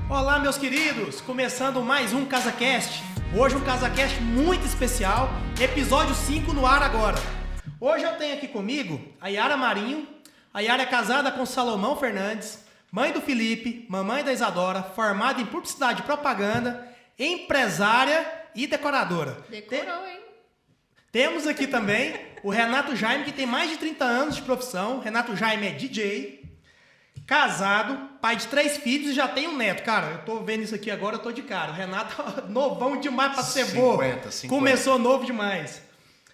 Olá, meus queridos! Começando mais um CasaCast. Hoje um CasaCast muito especial, episódio 5 no ar agora. Hoje eu tenho aqui comigo a Yara Marinho. A Yara é casada com Salomão Fernandes, mãe do Felipe, mamãe da Isadora, formada em publicidade e propaganda, empresária e decoradora. Decorou, hein? Temos aqui também o Renato Jaime, que tem mais de 30 anos de profissão. Renato Jaime é DJ, casado, pai de 3 filhos e já tem um neto. Cara, eu tô vendo isso aqui agora, eu tô de cara. O Renato novão demais pra ser bom. 50. Começou novo demais.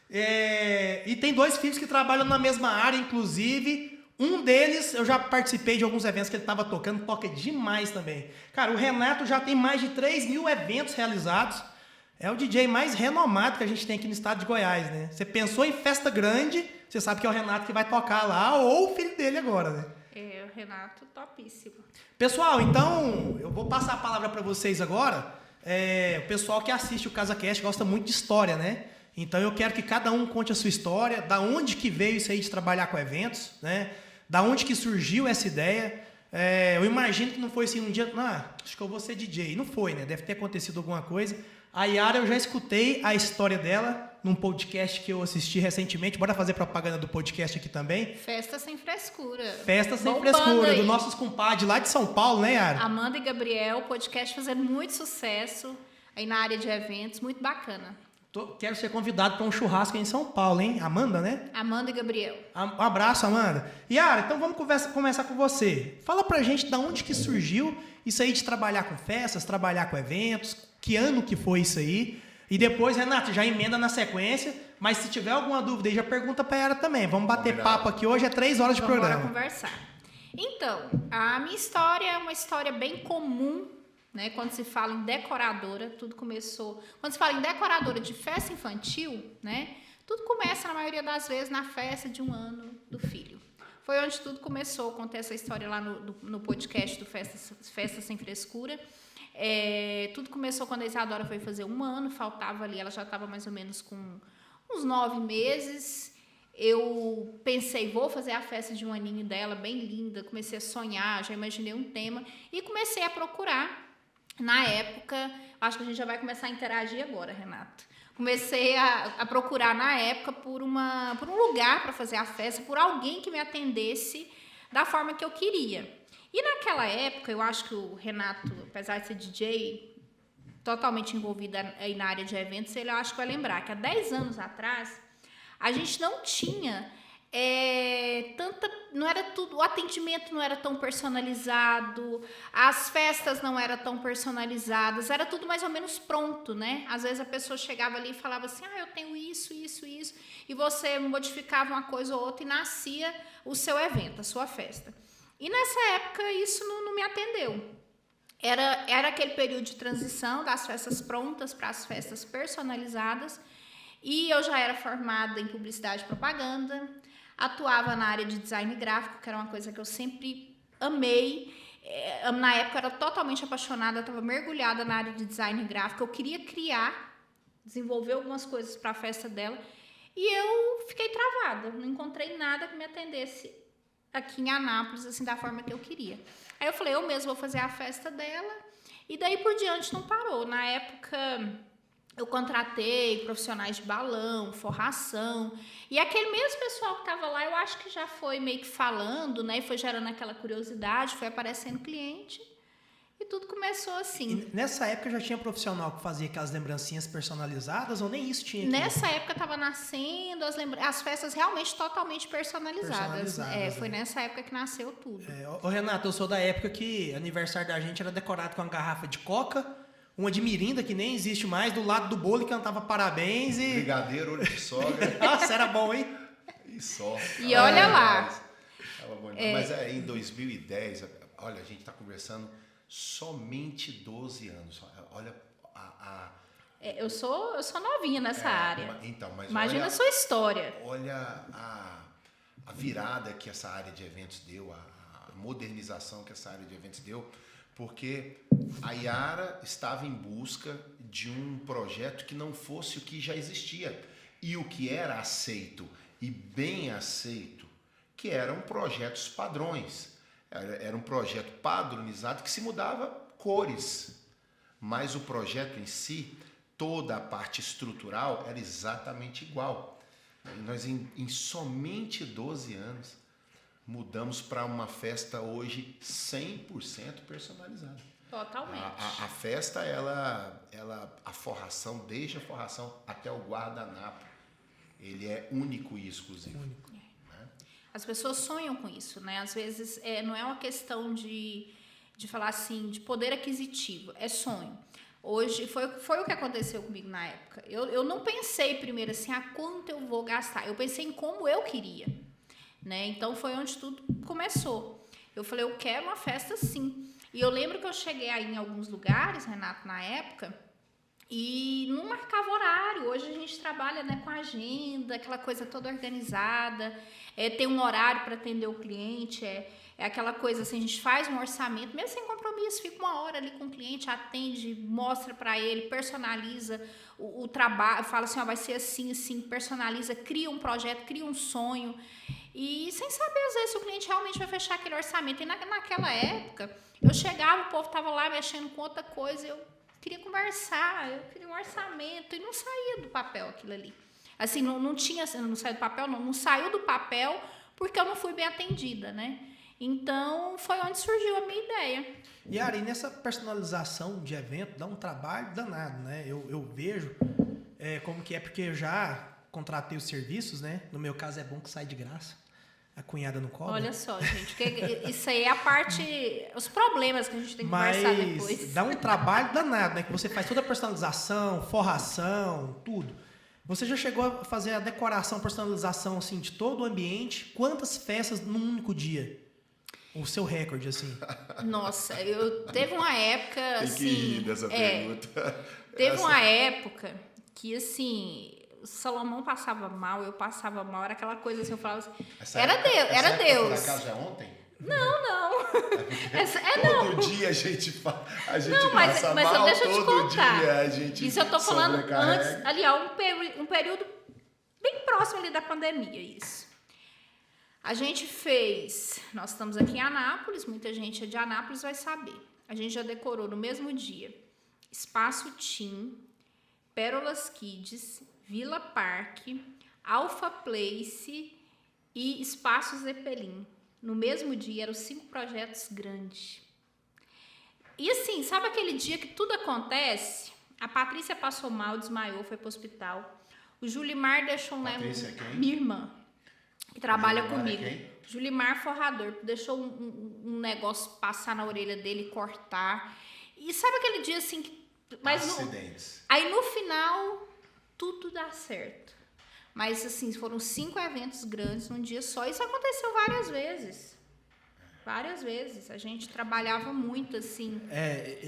E tem 2 filhos que trabalham na mesma área, inclusive. Um deles, eu já participei de alguns eventos que ele tava tocando, toca demais também. Cara, o Renato já tem mais de 3 mil eventos realizados. É o DJ mais renomado que a gente tem aqui no estado de Goiás, né? Você pensou em festa grande, você sabe que é o Renato que vai tocar lá, ou o filho dele agora, né? É, o Renato, topíssimo. Pessoal, então, eu vou passar a palavra para vocês agora. O pessoal que assiste o CasaCast gosta muito de história, né? Então eu quero que cada um conte a sua história, da onde que veio isso aí de trabalhar com eventos, né? Da onde que surgiu essa ideia. Eu imagino que não foi assim um dia, acho que eu vou ser DJ. Não foi, né? Deve ter acontecido alguma coisa. A Yara, eu já escutei a história dela num podcast que eu assisti recentemente. Bora fazer propaganda do podcast aqui também. Festa Sem Frescura. Festa Sem Bombando Frescura, aí. dos nossos compadres lá de São Paulo, né, Yara? Amanda e Gabriel, podcast fazendo muito sucesso aí na área de eventos, muito bacana. Quero ser convidado para um churrasco em São Paulo, hein? Amanda, né? Amanda e Gabriel. Um abraço, Amanda. Yara, então vamos começar com você. Fala pra gente de onde que surgiu isso aí de trabalhar com festas, trabalhar com eventos, que ano que foi isso aí. E depois, Renato, já emenda na sequência, mas se tiver alguma dúvida aí, já pergunta pra Yara também. Vamos bater papo aqui, hoje é 3 horas de Vamos programa. Bora conversar. Então, a minha história é uma história bem comum, né? Quando se fala em decoradora, tudo começou... Quando se fala em decoradora de festa infantil, né? Tudo começa, na maioria das vezes, na festa de 1 ano do filho. Foi onde tudo começou. Eu contei essa história lá no podcast do Festa Sem Frescura. Tudo começou quando a Isadora foi fazer 1 ano, faltava ali, ela já estava mais ou menos com uns 9 meses. Eu pensei, vou fazer a festa de 1 aninho dela, bem linda. Comecei a sonhar, já imaginei um tema e comecei a procurar. Na época, acho que a gente já vai começar a interagir agora, Renato. Comecei a procurar na época por um lugar para fazer a festa, por alguém que me atendesse da forma que eu queria. E naquela época, eu acho que o Renato, apesar de ser DJ, totalmente envolvido aí na área de eventos, ele eu acho que vai lembrar que há 10 anos atrás, a gente não tinha não era tudo, o atendimento não era tão personalizado, as festas não eram tão personalizadas, era tudo mais ou menos pronto, né? Às vezes a pessoa chegava ali e falava assim, eu tenho isso, e você modificava uma coisa ou outra e nascia o seu evento, a sua festa. E nessa época isso não me atendeu. Era aquele período de transição das festas prontas para as festas personalizadas, e eu já era formada em publicidade e propaganda, atuava na área de design gráfico, que era uma coisa que eu sempre amei. Na época eu era totalmente apaixonada, estava mergulhada na área de design gráfico. Eu queria desenvolver algumas coisas para a festa dela. E eu fiquei travada, não encontrei nada que me atendesse aqui em Anápolis, assim, da forma que eu queria. Aí eu falei, eu mesma vou fazer a festa dela. E daí por diante não parou. Na época... eu contratei profissionais de balão, forração, e aquele mesmo pessoal que estava lá, eu acho que já foi meio que falando, né, e foi gerando aquela curiosidade, foi aparecendo cliente, e tudo começou assim. E nessa época já tinha profissional que fazia aquelas lembrancinhas personalizadas, ou nem isso tinha aqui? Nessa época estava nascendo as festas realmente totalmente personalizadas. Foi nessa época que nasceu tudo. Renato, eu sou da época que o aniversário da gente era decorado com uma garrafa de coca, uma de mirinda, que nem existe mais, do lado do bolo, e cantava parabéns e... Brigadeiro, olho de sogra. Nossa, era bom, hein? E só. E olha lá. Tava bom. Mas em 2010, olha, a gente está conversando somente 12 anos. Olha eu sou novinha nessa área. Então, mas imagina a sua história. Olha a virada que essa área de eventos deu, a modernização que essa área de eventos deu, porque a Yara estava em busca de um projeto que não fosse o que já existia e o que era aceito e bem aceito, que eram projetos padrões. Era um projeto padronizado que se mudava cores, mas o projeto em si, toda a parte estrutural era exatamente igual. E nós, em somente 12 anos, mudamos para uma festa hoje 100% personalizada. Totalmente. A festa, a forração, desde a forração até o guardanapo, ele é único e exclusivo. Único. Né? As pessoas sonham com isso, né? Às vezes não é uma questão de falar assim, de poder aquisitivo, é sonho. Hoje, foi o que aconteceu comigo na época. Eu não pensei primeiro assim, quanto eu vou gastar. Eu pensei em como eu queria, né? Então, foi onde tudo começou. Eu falei, eu quero uma festa sim. E eu lembro que eu cheguei aí em alguns lugares, Renato, na época, e não marcava horário. Hoje a gente trabalha, né, com agenda, aquela coisa toda organizada, tem um horário para atender o cliente, é aquela coisa assim, a gente faz um orçamento, mesmo sem compromisso, fica uma hora ali com o cliente, atende, mostra para ele, personaliza o trabalho, fala assim, vai ser assim, assim, personaliza, cria um projeto, cria um sonho, e sem saber às vezes se o cliente realmente vai fechar aquele orçamento. E naquela época, eu chegava, o povo estava lá mexendo com outra coisa, eu queria conversar, eu queria um orçamento, e não saía do papel aquilo ali. Assim, não saiu do papel, não saiu do papel porque eu não fui bem atendida, né? Então, foi onde surgiu a minha ideia. E Ari, nessa personalização de evento, dá um trabalho danado, né? Eu vejo como que é, porque eu já contratei os serviços, né? No meu caso, é bom que sai de graça. A cunhada não cobra. Olha só, gente, isso aí é a parte, os problemas que a gente tem que conversar depois. Mas dá um trabalho danado, né? Que você faz toda a personalização, forração, tudo. Você já chegou a fazer a decoração, personalização, assim, de todo o ambiente? Quantas festas num único dia? O seu recorde, assim? Nossa, teve uma época, assim... Tem que rir dessa pergunta. Teve uma época que, assim... O Salomão passava mal, eu passava mal, era aquela coisa assim, eu falava assim, era Deus. Por acaso é ontem? Não. Todo dia a gente passa mas mal, deixa eu te todo contar. dia a gente isso eu tô falando sobrecarrega. antes, ali, um período bem próximo ali da pandemia, isso. A gente fez, nós estamos aqui em Anápolis, muita gente de Anápolis vai saber. A gente já decorou no mesmo dia Espaço Tim, Pérolas Kids, Vila Parque, Alpha Place e Espaço Zeppelin. No mesmo dia, eram 5 projetos grandes. E assim, sabe aquele dia que tudo acontece? A Patrícia passou mal, desmaiou, foi para o hospital. O Julimar deixou Patrícia quem? Minha irmã, que trabalha Julimar comigo. é quem? Julimar Forrador, deixou um negócio passar na orelha dele, cortar. E sabe aquele dia assim que... Acidentes. Aí no final, tudo dá certo. Mas assim, foram 5 eventos grandes num dia só. Isso aconteceu várias vezes. Várias vezes. A gente trabalhava muito, assim.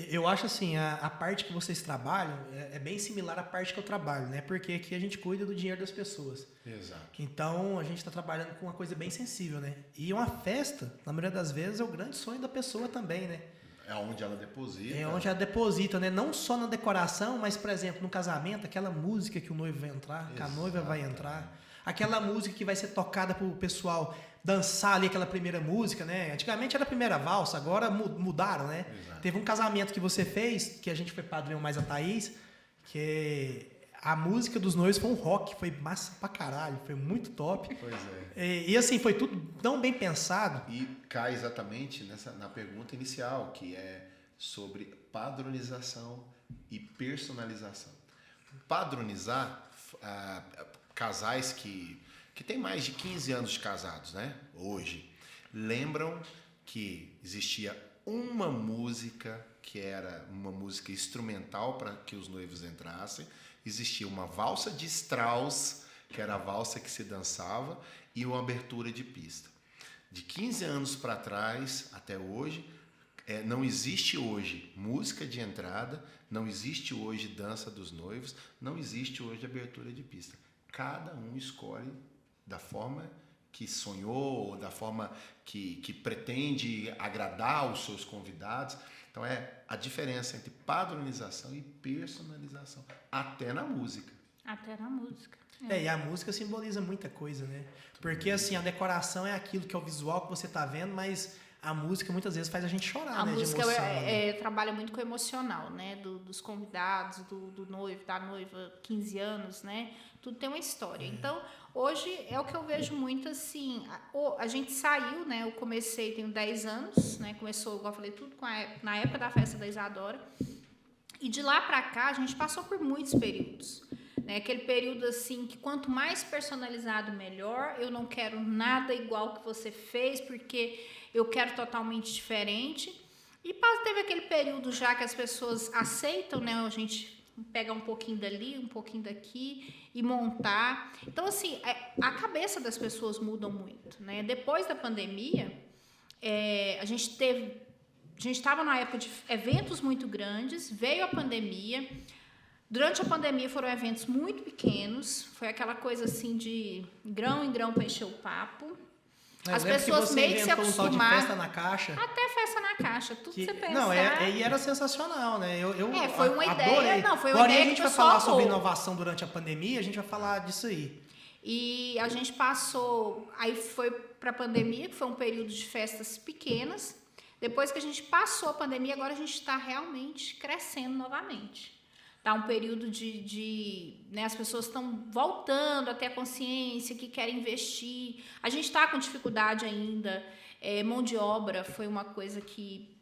Eu acho assim, a parte que vocês trabalham é bem similar à parte que eu trabalho, né? Porque aqui a gente cuida do dinheiro das pessoas. Exato. Então, a gente está trabalhando com uma coisa bem sensível, né? E uma festa, na maioria das vezes, é o grande sonho da pessoa também, né? É onde ela deposita. É onde ela deposita, né? Não só na decoração, mas, por exemplo, no casamento, aquela música que o noivo vai entrar, que a noiva vai entrar. Aquela música que vai ser tocada pro pessoal dançar ali, aquela primeira música, né? Antigamente era a primeira valsa, agora mudaram, né? Exato. Teve um casamento que você fez, que a gente foi padrinho mais a Thaís, que a música dos noivos foi um rock, foi massa pra caralho, foi muito top. Pois é. E assim, foi tudo tão bem pensado. E cai exatamente na pergunta inicial, que é sobre padronização e personalização. Padronizar casais que têm mais de 15 anos de casados, né? Hoje, lembram que existia uma música que era uma música instrumental para que os noivos entrassem, existia uma valsa de Strauss, que era a valsa que se dançava, e uma abertura de pista. De 15 anos para trás até hoje, não existe hoje música de entrada, não existe hoje dança dos noivos, não existe hoje abertura de pista. Cada um escolhe da forma que sonhou, da forma que pretende agradar os seus convidados. Então, a diferença entre padronização e personalização, até na música. Até na música. E a música simboliza muita coisa, né? Porque, assim, a decoração é aquilo que é o visual que você tá vendo, mas a música muitas vezes faz a gente chorar, A né? música de emoção, né? trabalha muito com o emocional, né? Dos convidados, do noivo, da noiva, 15 anos, né? Tudo tem uma história. Então, hoje é o que eu vejo muito assim. A gente saiu, né? Eu comecei, tenho 10 anos, né? Começou, igual eu falei, tudo na época da festa da Isadora. E de lá para cá, a gente passou por muitos períodos. Né? Aquele período assim que quanto mais personalizado, melhor. Eu não quero nada igual que você fez, porque eu quero totalmente diferente. E teve aquele período já que as pessoas aceitam, né? A gente pega um pouquinho dali, um pouquinho daqui e montar. Então, assim, a cabeça das pessoas muda muito, né? Depois da pandemia, a gente estava na época de eventos muito grandes, veio a pandemia. Durante a pandemia foram eventos muito pequenos, foi aquela coisa assim de grão em grão para encher o papo. As pessoas meio que se acostumaram. Um tal de festa na caixa. Até festa na caixa, tudo que você pensar. Não, e era sensacional, né? Foi uma adorei. ideia. Não, foi uma Agora ideia a gente que vai o falar pessoal sobre amou. inovação durante a pandemia, a gente vai falar disso aí. E a gente passou, aí foi para a pandemia, que foi um período de festas pequenas. Depois que a gente passou a pandemia, agora a gente está realmente crescendo novamente. Tá um período né, as pessoas estão voltando a ter a consciência que querem investir. A gente está com dificuldade ainda. Mão de obra foi uma coisa que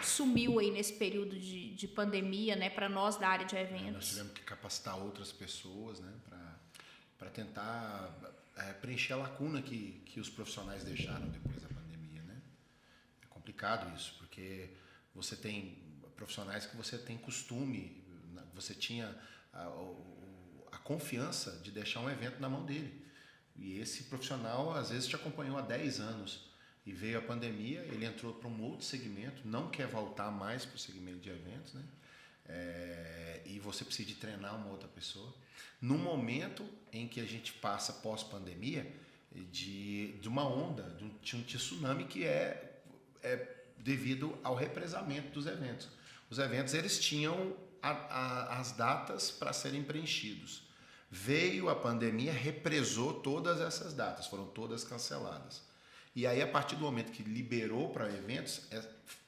sumiu aí nesse período de pandemia, né, para nós da área de eventos. Nós tivemos que capacitar outras pessoas, né, para tentar preencher a lacuna que os profissionais deixaram depois da pandemia, né? É complicado isso, porque você tem profissionais que você tem costume, você tinha a confiança de deixar um evento na mão dele. E esse profissional, às vezes, te acompanhou há 10 anos e veio a pandemia, ele entrou para um outro segmento, não quer voltar mais para o segmento de eventos, né? E você precisa de treinar uma outra pessoa. No momento em que a gente passa pós-pandemia, de uma onda, de um tsunami que é devido ao represamento dos eventos. Os eventos, eles tinham as datas para serem preenchidos. Veio a pandemia, represou todas essas datas, foram todas canceladas. E aí, a partir do momento que liberou para eventos,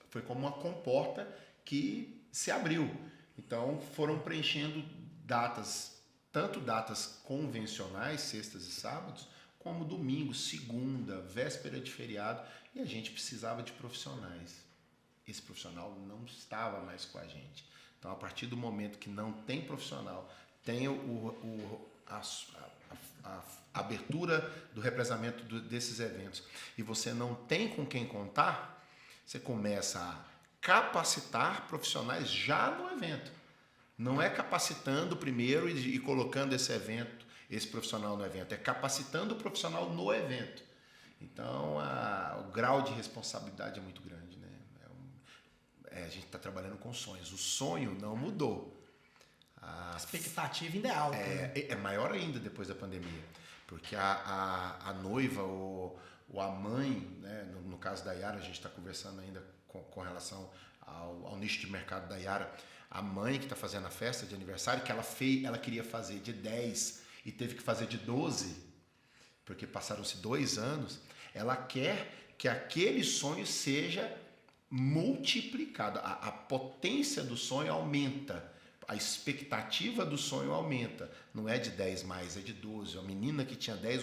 foi como uma comporta que se abriu. Então, foram preenchendo datas, tanto datas convencionais, sextas e sábados, como domingo, segunda, véspera de feriado, e a gente precisava de profissionais. Esse profissional não estava mais com a gente. Então, a partir do momento que não tem profissional, tem a abertura do represamento desses eventos, e você não tem com quem contar, você começa a capacitar profissionais já no evento. Não é capacitando primeiro e colocando esse profissional no evento, é capacitando o profissional no evento. Então, o grau de responsabilidade é muito grande, né? A gente está trabalhando com sonhos. O sonho não mudou. A expectativa ainda é alta. É maior ainda depois da pandemia. Porque a noiva ou a mãe, né, no caso da Yara, a gente está conversando ainda com relação ao nicho de mercado da Yara, a mãe que está fazendo a festa de aniversário, que ela queria fazer de 10 e teve que fazer de 12, porque passaram-se 2 anos, ela quer que aquele sonho seja multiplicado. A potência do sonho aumenta. A expectativa do sonho aumenta. Não é de 10 mais, é de 12. A menina que tinha 10,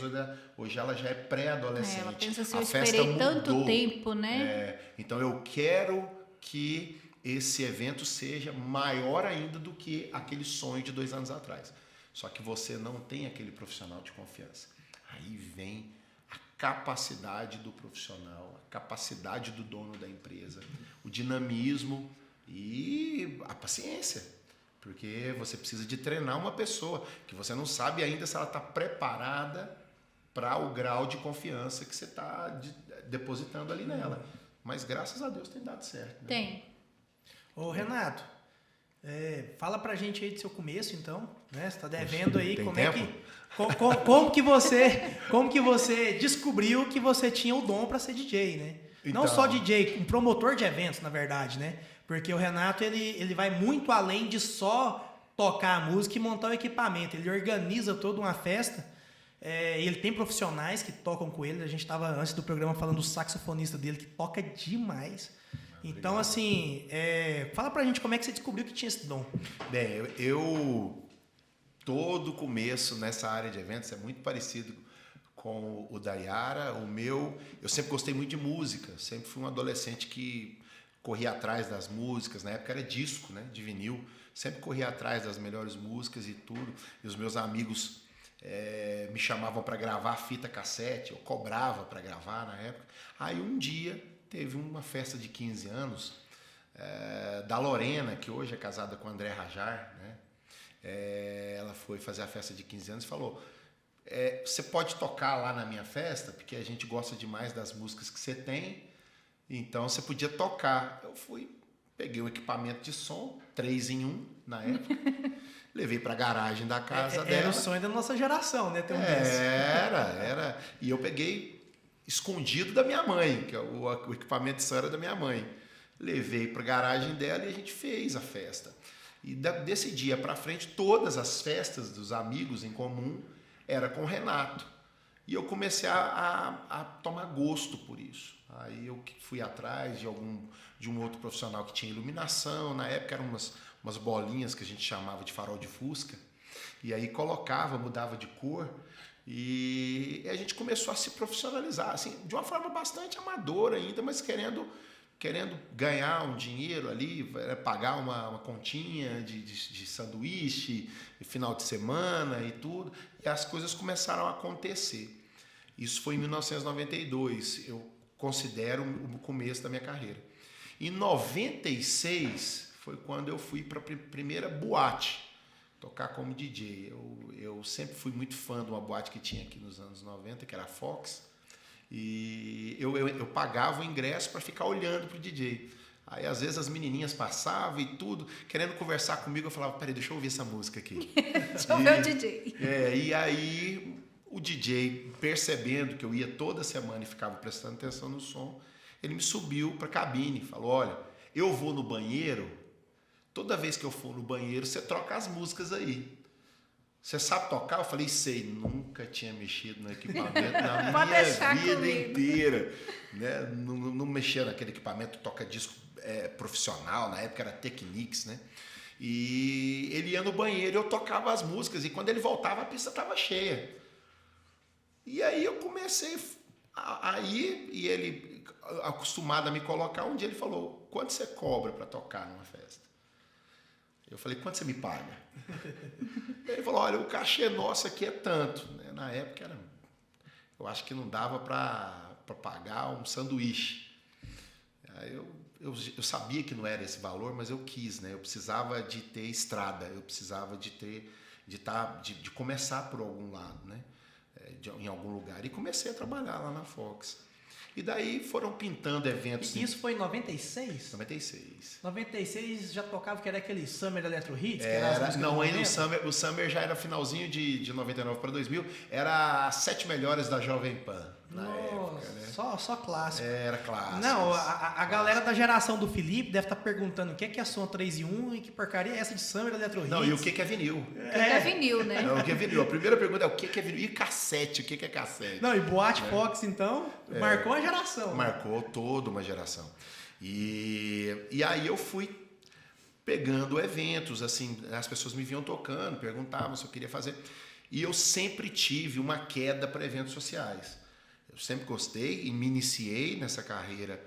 hoje ela já é pré-adolescente. Ela pensa assim, a eu festa esperei mudou. tanto tempo, né? Então eu quero que esse evento seja maior ainda do que aquele sonho de 2 anos atrás. Só que você não tem aquele profissional de confiança. Aí vem a capacidade do profissional, a capacidade do dono da empresa, o dinamismo e a paciência. Porque você precisa de treinar uma pessoa que você não sabe ainda se ela está preparada para o grau de confiança que você está depositando ali nela. Mas graças a Deus tem dado certo. Né? Tem. Ô, Renato, fala pra gente aí do seu começo, então, né? Você tá devendo aí tem como tempo? como que você descobriu que você tinha o dom para ser DJ, né? Então, não só DJ, um promotor de eventos, na verdade, né? Porque o Renato, ele vai muito além de só tocar a música e montar o equipamento. Ele organiza toda uma festa. E ele tem profissionais que tocam com ele. A gente estava antes do programa falando do saxofonista dele, que toca demais. Então, assim, fala pra gente como é que você descobriu que tinha esse dom. Bem, todo começo nessa área de eventos é muito parecido com o da Yara. Eu sempre gostei muito de música, sempre fui um adolescente que corria atrás das músicas, na época era disco, né, de vinil, sempre corria atrás das melhores músicas e tudo, e os meus amigos me chamavam para gravar fita cassete, eu cobrava para gravar na época. Aí um dia teve uma festa de 15 anos da Lorena, que hoje é casada com o André Rajar, né? Ela foi fazer a festa de 15 anos e falou: você pode tocar lá na minha festa, porque a gente gosta demais das músicas que você tem, então você podia tocar. Eu peguei um equipamento de som, 3 em 1 na época, levei para a garagem da casa dela. Era o sonho da nossa geração, né? Ter um Era. E eu peguei escondido da minha mãe, que o equipamento de som era da minha mãe. Levei para a garagem dela e a gente fez a festa. E desse dia para frente, todas as festas dos amigos em comum era com o Renato. E eu comecei a tomar gosto por isso. Aí eu fui atrás de um outro profissional que tinha iluminação. Na época eram umas bolinhas que a gente chamava de farol de fusca. E aí mudava de cor. E a gente começou a se profissionalizar, assim, de uma forma bastante amadora ainda, mas querendo ganhar um dinheiro ali, pagar uma continha de sanduíche, final de semana e tudo. E as coisas começaram a acontecer. Isso foi em 1992, eu considero o começo da minha carreira. Em 96 foi quando eu fui para a primeira boate, tocar como DJ. Eu sempre fui muito fã de uma boate que tinha aqui nos anos 90, que era a Fox, e eu pagava o ingresso para ficar olhando para o DJ. Aí, às vezes, as menininhas passavam e tudo, querendo conversar comigo, eu falava: peraí, deixa eu ouvir essa música aqui. Deixa eu ver o DJ. E aí, o DJ, percebendo que eu ia toda semana e ficava prestando atenção no som, ele me subiu para a cabine e falou: olha, eu vou no banheiro, toda vez que eu for no banheiro, você troca as músicas aí. Você sabe tocar? Eu falei: sei, nunca tinha mexido no equipamento na minha vida inteira. Né? Não mexia naquele equipamento toca-disco profissional, na época era Technics, né? E ele ia no banheiro e eu tocava as músicas, e quando ele voltava a pista estava cheia. E aí eu comecei a ir, e ele, acostumado a me colocar, um dia ele falou: quanto você cobra para tocar numa festa? Eu falei: quanto você me paga? Ele falou: olha, o cachê nosso aqui é tanto. Na época eu acho que não dava para pagar um sanduíche. Aí eu sabia que não era esse valor, mas eu quis, né? Eu precisava de ter estrada, eu precisava de começar por algum lado, né? Em algum lugar. E comecei a trabalhar lá na Fox. E daí foram pintando eventos. E isso foi em 96? 96. 96 já tocava, que era aquele Summer Electro Hits? Não, ainda o Summer já era finalzinho de 99 para 2000. Era as 7 melhores da Jovem Pan. Na época, né? Só clássico. Era clássico. Não, a galera da geração do Felipe deve estar perguntando o que é som 3 em 1 e que porcaria é essa de Summer Electro Hits. Não, e o que é vinil? O que é vinil, né? O que é vinil. A primeira pergunta é o que é vinil? E cassete, o que é cassete? Não, e Boate Fox, então, marcou a geração. Marcou toda uma geração. E aí eu fui pegando eventos, assim, as pessoas me vinham tocando, perguntavam se eu queria fazer. E eu sempre tive uma queda para eventos sociais. Eu sempre gostei e me iniciei nessa carreira.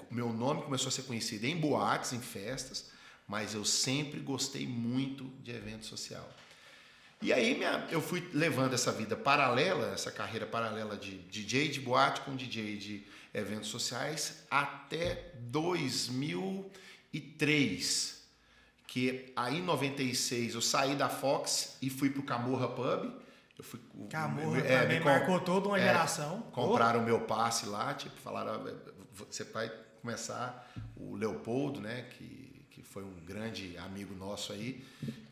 Meu nome começou a ser conhecido em boates, em festas, mas eu sempre gostei muito de evento social. E aí eu fui levando essa vida paralela, essa carreira paralela de DJ de boate com DJ de eventos sociais até 2003, que aí em 96 eu saí da Fox e fui para o Camorra Pub. Camorra também marcou toda uma geração. Compraram o meu passe lá, tipo, falaram: você vai começar. O Leopoldo, né, que foi um grande amigo nosso aí,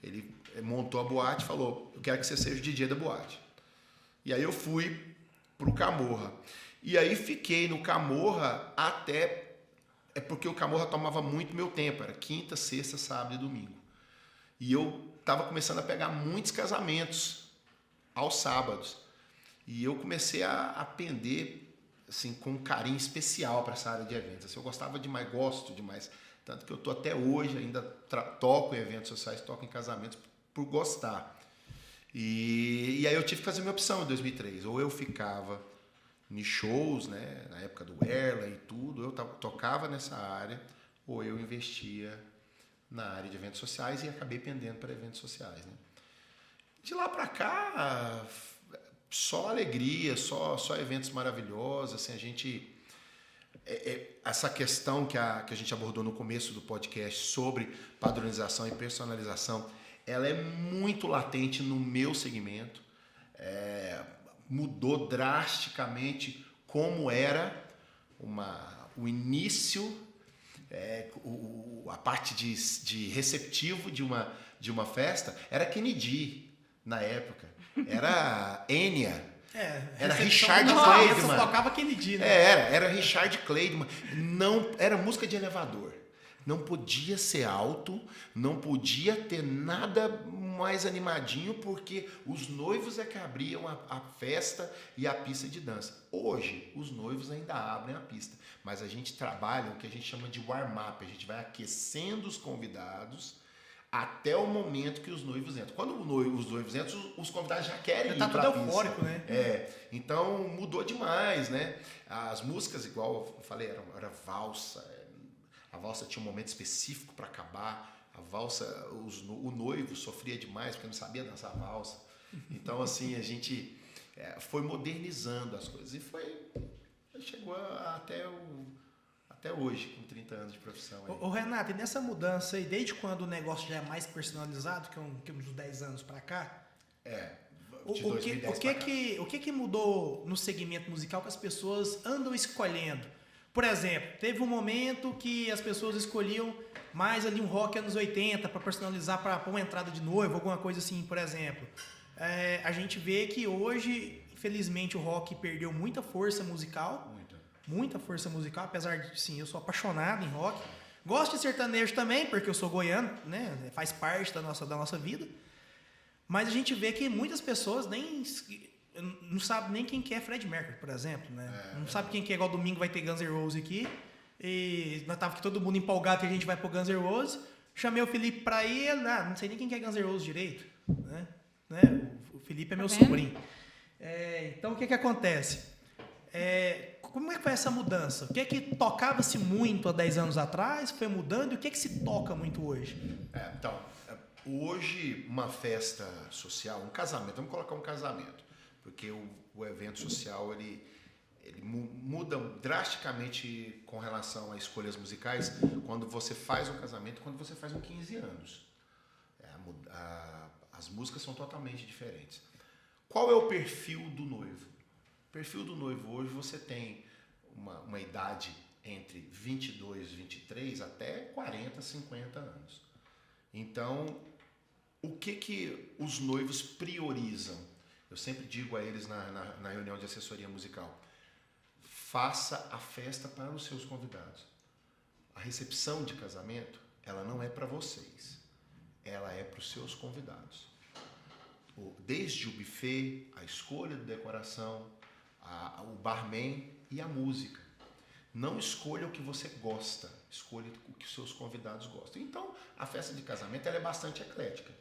ele montou a boate e falou: eu quero que você seja o DJ da boate. E aí eu fui pro Camorra. E aí fiquei no Camorra até... porque o Camorra tomava muito meu tempo, era quinta, sexta, sábado e domingo. E eu estava começando a pegar muitos casamentos aos sábados. E eu comecei a pender assim, com um carinho especial para essa área de eventos. Assim, eu gostava demais, gosto demais. Tanto que eu estou até hoje, ainda toco em eventos sociais, toco em casamentos por gostar. E aí eu tive que fazer minha opção em 2003. Ou eu ficava em shows, né, na época do Erla e tudo, eu tocava nessa área, ou eu investia na área de eventos sociais e acabei pendendo para eventos sociais. Né? De lá para cá, só alegria, só eventos maravilhosos. Assim, a gente... essa questão que a gente abordou no começo do podcast sobre padronização e personalização, ela é muito latente no meu segmento. Mudou drasticamente como era o início, a parte de receptivo de uma festa. Era Kennedy na época, era Enya. Era Richard Clayderman. Tocava Kennedy, né? Era Richard Clayderman. Não, era música de elevador. Não podia ser alto, não podia ter nada mais animadinho, porque os noivos é que abriam a festa e a pista de dança. Hoje, os noivos ainda abrem a pista, mas a gente trabalha o que a gente chama de warm-up. A gente vai aquecendo os convidados até o momento que os noivos entram. Quando os noivos entram, os convidados já querem ir para a pista. Tá tudo eufórico, né? Então mudou demais, né? As músicas, igual eu falei, era valsa. A valsa tinha um momento específico para acabar. A valsa, o noivo sofria demais porque não sabia dançar valsa. Então, assim, a gente foi modernizando as coisas. E chegou até hoje, com 30 anos de profissão. Ô Renato, e nessa mudança aí, desde quando o negócio já é mais personalizado, que uns 10 anos para cá? De 2010 o que mudou no segmento musical que as pessoas andam escolhendo? Por exemplo, teve um momento que as pessoas escolhiam mais ali um rock anos 80 para personalizar para uma entrada de noivo, alguma coisa assim, por exemplo. A gente vê que hoje, infelizmente, o rock perdeu muita força musical. Muita força musical, apesar de, sim, eu sou apaixonado em rock. Gosto de sertanejo também, porque eu sou goiano, né? Faz parte da nossa vida. Mas a gente vê que muitas pessoas não sabem nem quem que é Fred Mercury, por exemplo, né? Não sabe quem que é, igual domingo vai ter Guns N' Roses aqui. E nós tava aqui todo mundo empolgado que a gente vai pro Guns N' Roses. Chamei o Felipe pra ir, não sei nem quem que é Guns N' Roses direito, né? O Felipe é meu sobrinho. Então, o que acontece? Como é que foi essa mudança? O que é que tocava-se muito há 10 anos atrás, foi mudando, e o que é que se toca muito hoje? Hoje, uma festa social, um casamento, vamos colocar um casamento, porque o evento social, ele muda drasticamente com relação a escolhas musicais quando você faz um casamento e quando você faz um 15 anos. As músicas são totalmente diferentes. Qual é o perfil do noivo? O perfil do noivo hoje, você tem uma idade entre 22, 23 até 40, 50 anos. Então, o que os noivos priorizam? Eu sempre digo a eles na reunião de assessoria musical: faça a festa para os seus convidados. A recepção de casamento, ela não é para vocês, ela é para os seus convidados. Desde o buffet, a escolha de decoração, o barman e a música. Não escolha o que você gosta, escolha o que os seus convidados gostam. Então, a festa de casamento ela é bastante eclética.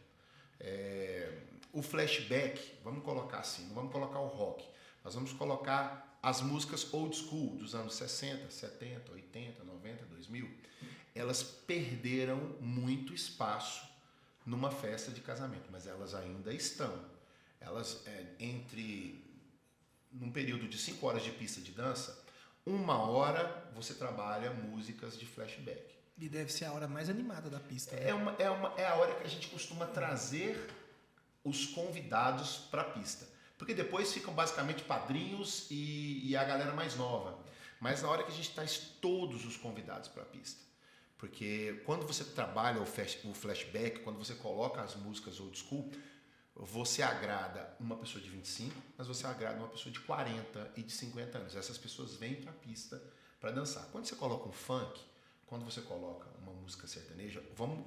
O flashback, vamos colocar assim, não vamos colocar o rock, nós vamos colocar as músicas old school dos anos 60, 70, 80, 90, 2000. Elas perderam muito espaço numa festa de casamento, mas elas ainda estão. Elas, num período de 5 horas de pista de dança, 1 hora você trabalha músicas de flashback. E deve ser a hora mais animada da pista. Né? É a hora que a gente costuma trazer os convidados para a pista. Porque depois ficam basicamente padrinhos e a galera mais nova. Mas na hora que a gente traz todos os convidados para a pista. Porque quando você trabalha o flashback, quando você coloca as músicas old school, você agrada uma pessoa de 25, mas você agrada uma pessoa de 40 e de 50 anos. Essas pessoas vêm para a pista para dançar. Quando você coloca um funk, quando você coloca uma música sertaneja, não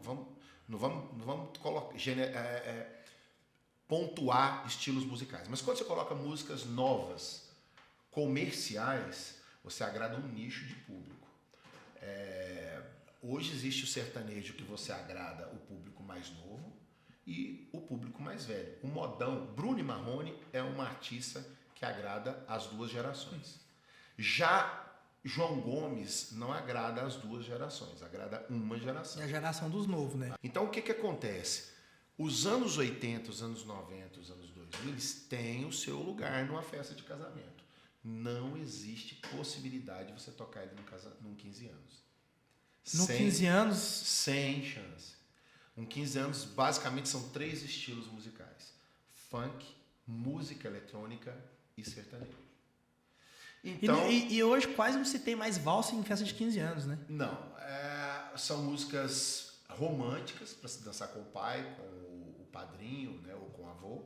vamos colocar, pontuar estilos musicais. Mas quando você coloca músicas novas, comerciais, você agrada um nicho de público. Hoje existe o sertanejo que você agrada o público mais novo e o público mais velho. O modão, Bruno e Marrone é uma artista que agrada as duas gerações. Já João Gomes não agrada as duas gerações, agrada uma geração. É a geração dos novos, né? Então o que acontece? Os anos 80, os anos 90, os anos 2000, eles têm o seu lugar numa festa de casamento. Não existe possibilidade de você tocar ele num 15 anos. No 15 anos... Sem chance. Um 15 anos, basicamente, são 3 estilos musicais. Funk, música eletrônica e sertanejo. Então, e hoje quase não se tem mais valsa em festa de 15 anos, né? não. São músicas românticas para se dançar com o pai, com o padrinho, né, ou com o avô.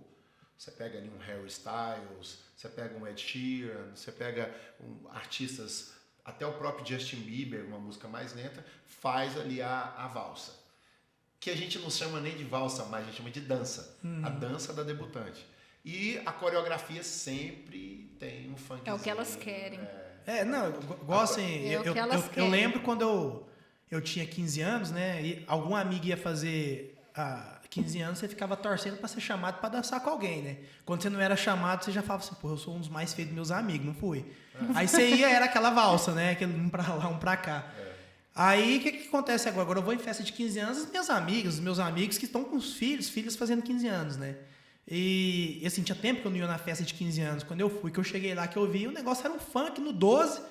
Você pega ali um Harry Styles, você pega um Ed Sheeran, você pega artistas, até o próprio Justin Bieber, uma música mais lenta, faz ali a valsa. Que a gente não chama nem de valsa, mas a gente chama de dança. A dança da debutante. E a coreografia sempre tem um funk. É o que elas querem. Igual assim, É o que elas eu querem. lembro quando eu tinha 15 anos, né? E algum amigo ia fazer 15 anos, você ficava torcendo pra ser chamado pra dançar com alguém, né? Quando você não era chamado, você já falava assim, pô, eu sou um dos mais feios dos meus amigos, não fui. Aí você ia, era aquela valsa, né? Aquele um pra lá, um pra cá. Aí, o que acontece agora? Agora eu vou em festa de 15 anos, os meus amigos que estão com os filhos fazendo 15 anos, né? E assim, tinha tempo que eu não ia na festa de 15 anos. Quando eu fui, que eu cheguei lá, que eu vi, o negócio era um funk no 12.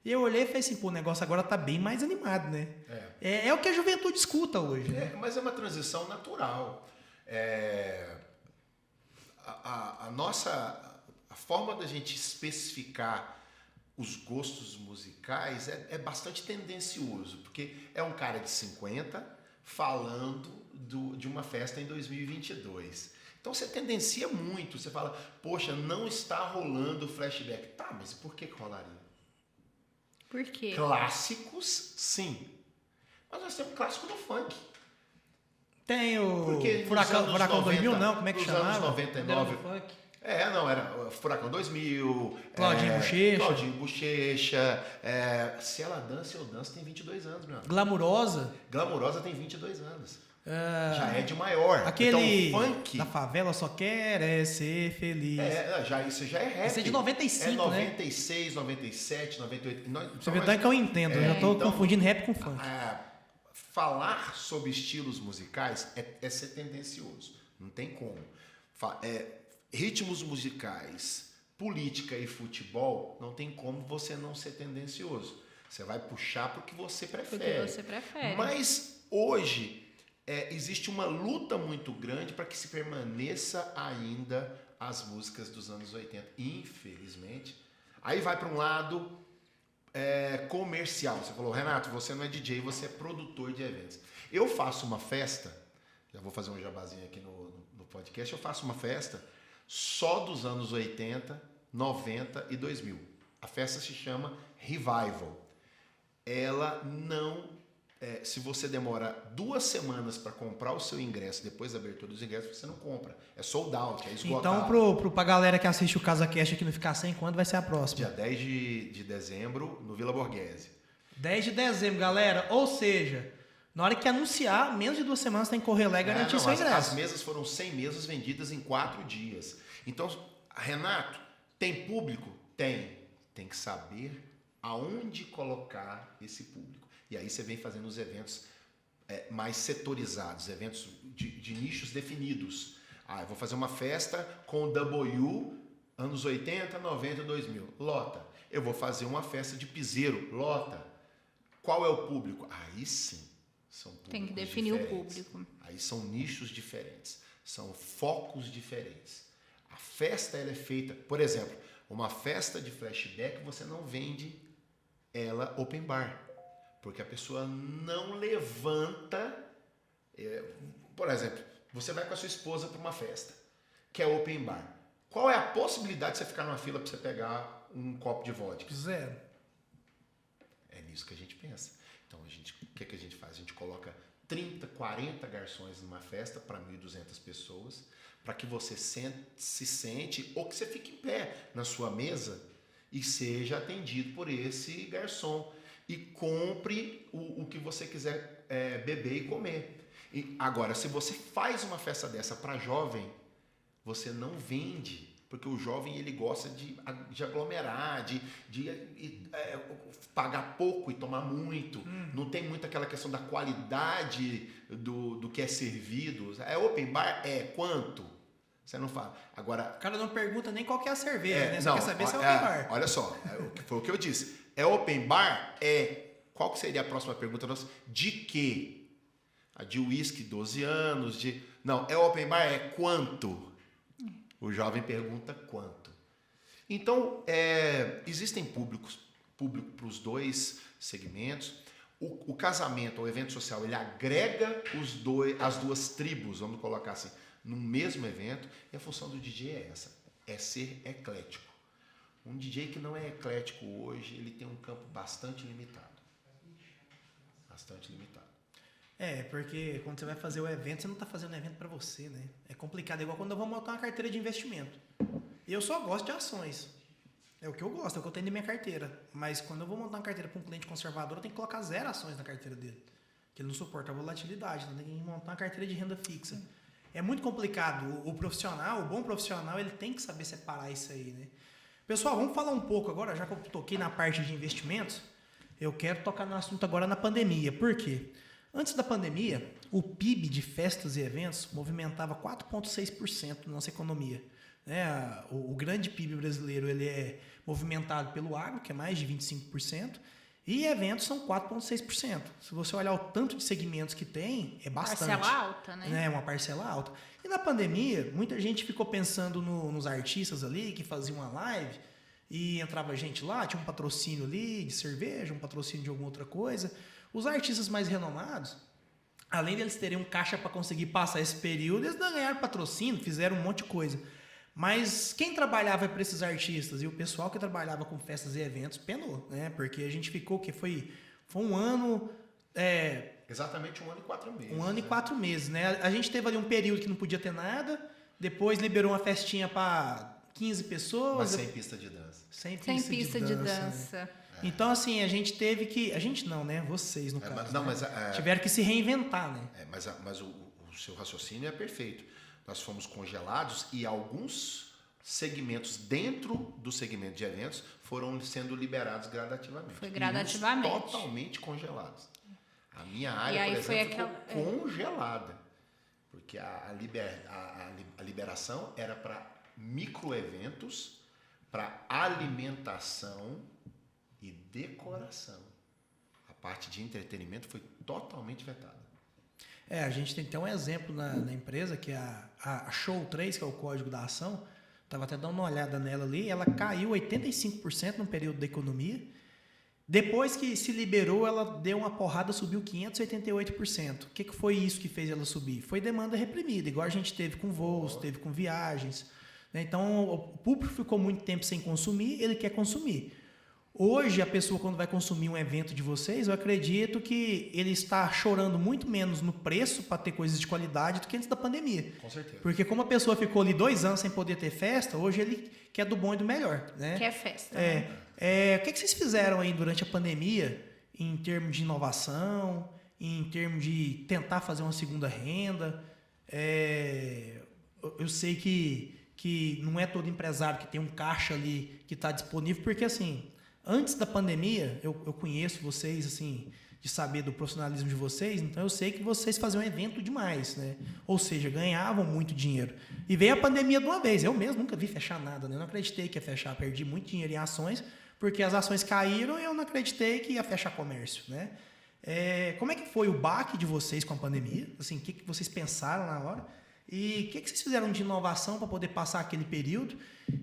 E eu olhei e falei assim, pô, o negócio agora tá bem mais animado, né? É o que a juventude escuta hoje. Né? Mas é uma transição natural. A forma da gente especificar os gostos musicais é bastante tendencioso, porque é um cara de 50 falando de uma festa em 2022. Então você tendencia muito, você fala, poxa, não está rolando flashback. Tá, mas por que rolaria? Por quê? Clássicos, sim. Mas nós temos clássico do funk. Tem o Porque Furacão 2000, não? Como é que nos chamava? anos 99. Funk. Era Furacão 2000. Claudinho Bochecha. Se ela dança, eu danço, tem 22 anos, meu amigo. Glamurosa. Glamurosa tem 22 anos. Já é de maior. Aquele então, funk da favela só quer ser feliz. Isso já é rap. Esse é de 95, é né? 96, 97, 98. Você vê tanto que eu entendo, eu já tô confundindo rap com funk. Falar sobre estilos musicais é ser tendencioso. Não tem como. Ritmos musicais, política e futebol, não tem como você não ser tendencioso. Você vai puxar para o que você prefere. Porque você prefere. Mas hoje existe uma luta muito grande para que se permaneça ainda as músicas dos anos 80. Infelizmente. Aí vai para um lado comercial. Você falou, Renato, você não é DJ, você é produtor de eventos. Eu faço uma festa, já vou fazer um jabazinho aqui no podcast, eu faço uma festa só dos anos 80, 90 e 2000. A festa se chama Revival. Ela não... se você demora 2 semanas para comprar o seu ingresso, depois da abertura dos ingressos, você não compra. É sold out, é esgotado. Então, pra galera que assiste o CasaCast aqui não ficar sem, quando vai ser a próxima? Dia 10 de dezembro, no Vila Borghese. 10 de dezembro, galera. Ou seja, na hora que anunciar, menos de 2 semanas tem que correr lá e garantir seu ingresso. As mesas foram 100 mesas vendidas em 4 dias. Então, Renato, tem público? Tem. Tem que saber aonde colocar esse público. E aí você vem fazendo os eventos mais setorizados, eventos de nichos definidos. Eu vou fazer uma festa com o W, anos 80, 90, 2000. Lota. Eu vou fazer uma festa de piseiro. Lota. Qual é o público? Aí sim, são públicos Tem que definir diferentes. o público. Aí são nichos diferentes, são focos diferentes. A festa ela é feita, por exemplo, uma festa de flashback você não vende ela open bar, porque a pessoa não levanta. Por exemplo, você vai com a sua esposa para uma festa, que é open bar. Qual é a possibilidade de você ficar numa fila para você pegar um copo de vodka? 0. É nisso que a gente pensa. Então, o que a gente faz? A gente coloca 30, 40 garçons numa festa para 1.200 pessoas, para que você se sente, ou que você fique em pé na sua mesa e seja atendido por esse garçom e compre o que você quiser beber e comer. E agora, se você faz uma festa dessa para jovem, você não vende, porque o jovem ele gosta de aglomerar, de pagar pouco e tomar muito. Não tem muito aquela questão da qualidade do que é servido. É open bar? Quanto? Você não fala. Agora, O cara não pergunta nem qual que é a cerveja, né? Você não, quer saber se é open bar. Olha só, foi o que eu disse. É open bar? Qual que seria a próxima pergunta nossa? De quê? A de uísque, 12 anos, Não, é open bar? É quanto? O jovem pergunta quanto. Então, existem públicos para os dois segmentos. O casamento, o evento social, ele agrega as duas tribos, vamos colocar assim, no mesmo evento. E a função do DJ é essa, é ser eclético. Um DJ que não é eclético hoje, ele tem um campo bastante limitado. Bastante limitado. Porque quando você vai fazer o evento, você não está fazendo o evento para você, né? É complicado, é igual quando eu vou montar uma carteira de investimento. Eu só gosto de ações. É o que eu gosto, é o que eu tenho na minha carteira. Mas quando eu vou montar uma carteira para um cliente conservador, eu tenho que colocar 0 ações na carteira dele. Porque ele não suporta a volatilidade, então tem que montar uma carteira de renda fixa. É muito complicado. O bom profissional, ele tem que saber separar isso aí, né? Pessoal, vamos falar um pouco agora, já que eu toquei na parte de investimentos, eu quero tocar no assunto agora na pandemia. Por quê? Antes da pandemia, o PIB de festas e eventos movimentava 4,6% na nossa economia. O grande PIB brasileiro ele é movimentado pelo agro, que é mais de 25%, e eventos são 4,6%. Se você olhar o tanto de segmentos que tem, é bastante. Parcela alta, né? É uma parcela alta. E na pandemia, muita gente ficou pensando nos artistas ali que faziam uma live e entrava gente lá, tinha um patrocínio ali de cerveja, um patrocínio de alguma outra coisa. Os artistas mais renomados, além deles terem um caixa para conseguir passar esse período, eles ganharam patrocínio, fizeram um monte de coisa. Mas quem trabalhava para esses artistas e o pessoal que trabalhava com festas e eventos penou, né? Porque a gente ficou, foi um ano... Exatamente 1 ano e 4 meses. 1 ano e 4 meses, né? A gente teve ali um período que não podia ter nada, depois liberou uma festinha para 15 pessoas. Mas sem pista de dança. Sem pista de dança. Né? Então, assim, a gente teve que... A gente não, né? Vocês, no caso. Tiveram que se reinventar, né? Mas o seu raciocínio é perfeito. Nós fomos congelados e alguns segmentos dentro do segmento de eventos foram sendo liberados gradativamente. Foi gradativamente. E totalmente congelados. A minha área, por exemplo, ficou congelada. Porque a liberação era para microeventos, para alimentação e decoração. A parte de entretenimento foi totalmente vetada. A gente tem até um exemplo na empresa, que é a Show 3, que é o código da ação. Estava até dando uma olhada nela ali. Ela caiu 85% no período da economia. Depois que se liberou, ela deu uma porrada, subiu 588%. O que foi isso que fez ela subir? Foi demanda reprimida, igual a gente teve com voos, teve com viagens. Né? Então, o público ficou muito tempo sem consumir, ele quer consumir. Hoje, a pessoa, quando vai consumir um evento de vocês, eu acredito que ele está chorando muito menos no preço para ter coisas de qualidade do que antes da pandemia. Com certeza. Porque como a pessoa ficou ali 2 anos sem poder ter festa, hoje ele quer do bom e do melhor. Né? Quer festa. O que vocês fizeram aí durante a pandemia em termos de inovação, em termos de tentar fazer uma segunda renda? Eu sei que não é todo empresário que tem um caixa ali que está disponível, porque assim... Antes da pandemia, eu conheço vocês, assim, de saber do profissionalismo de vocês, então eu sei que vocês faziam evento demais, né? Ou seja, ganhavam muito dinheiro. E veio a pandemia de uma vez. Eu mesmo nunca vi fechar nada, né? Eu não acreditei que ia fechar. Perdi muito dinheiro em ações, porque as ações caíram e eu não acreditei que ia fechar comércio, né? Como é que foi o baque de vocês com a pandemia? Assim, o que vocês pensaram na hora? E o que vocês fizeram de inovação para poder passar aquele período?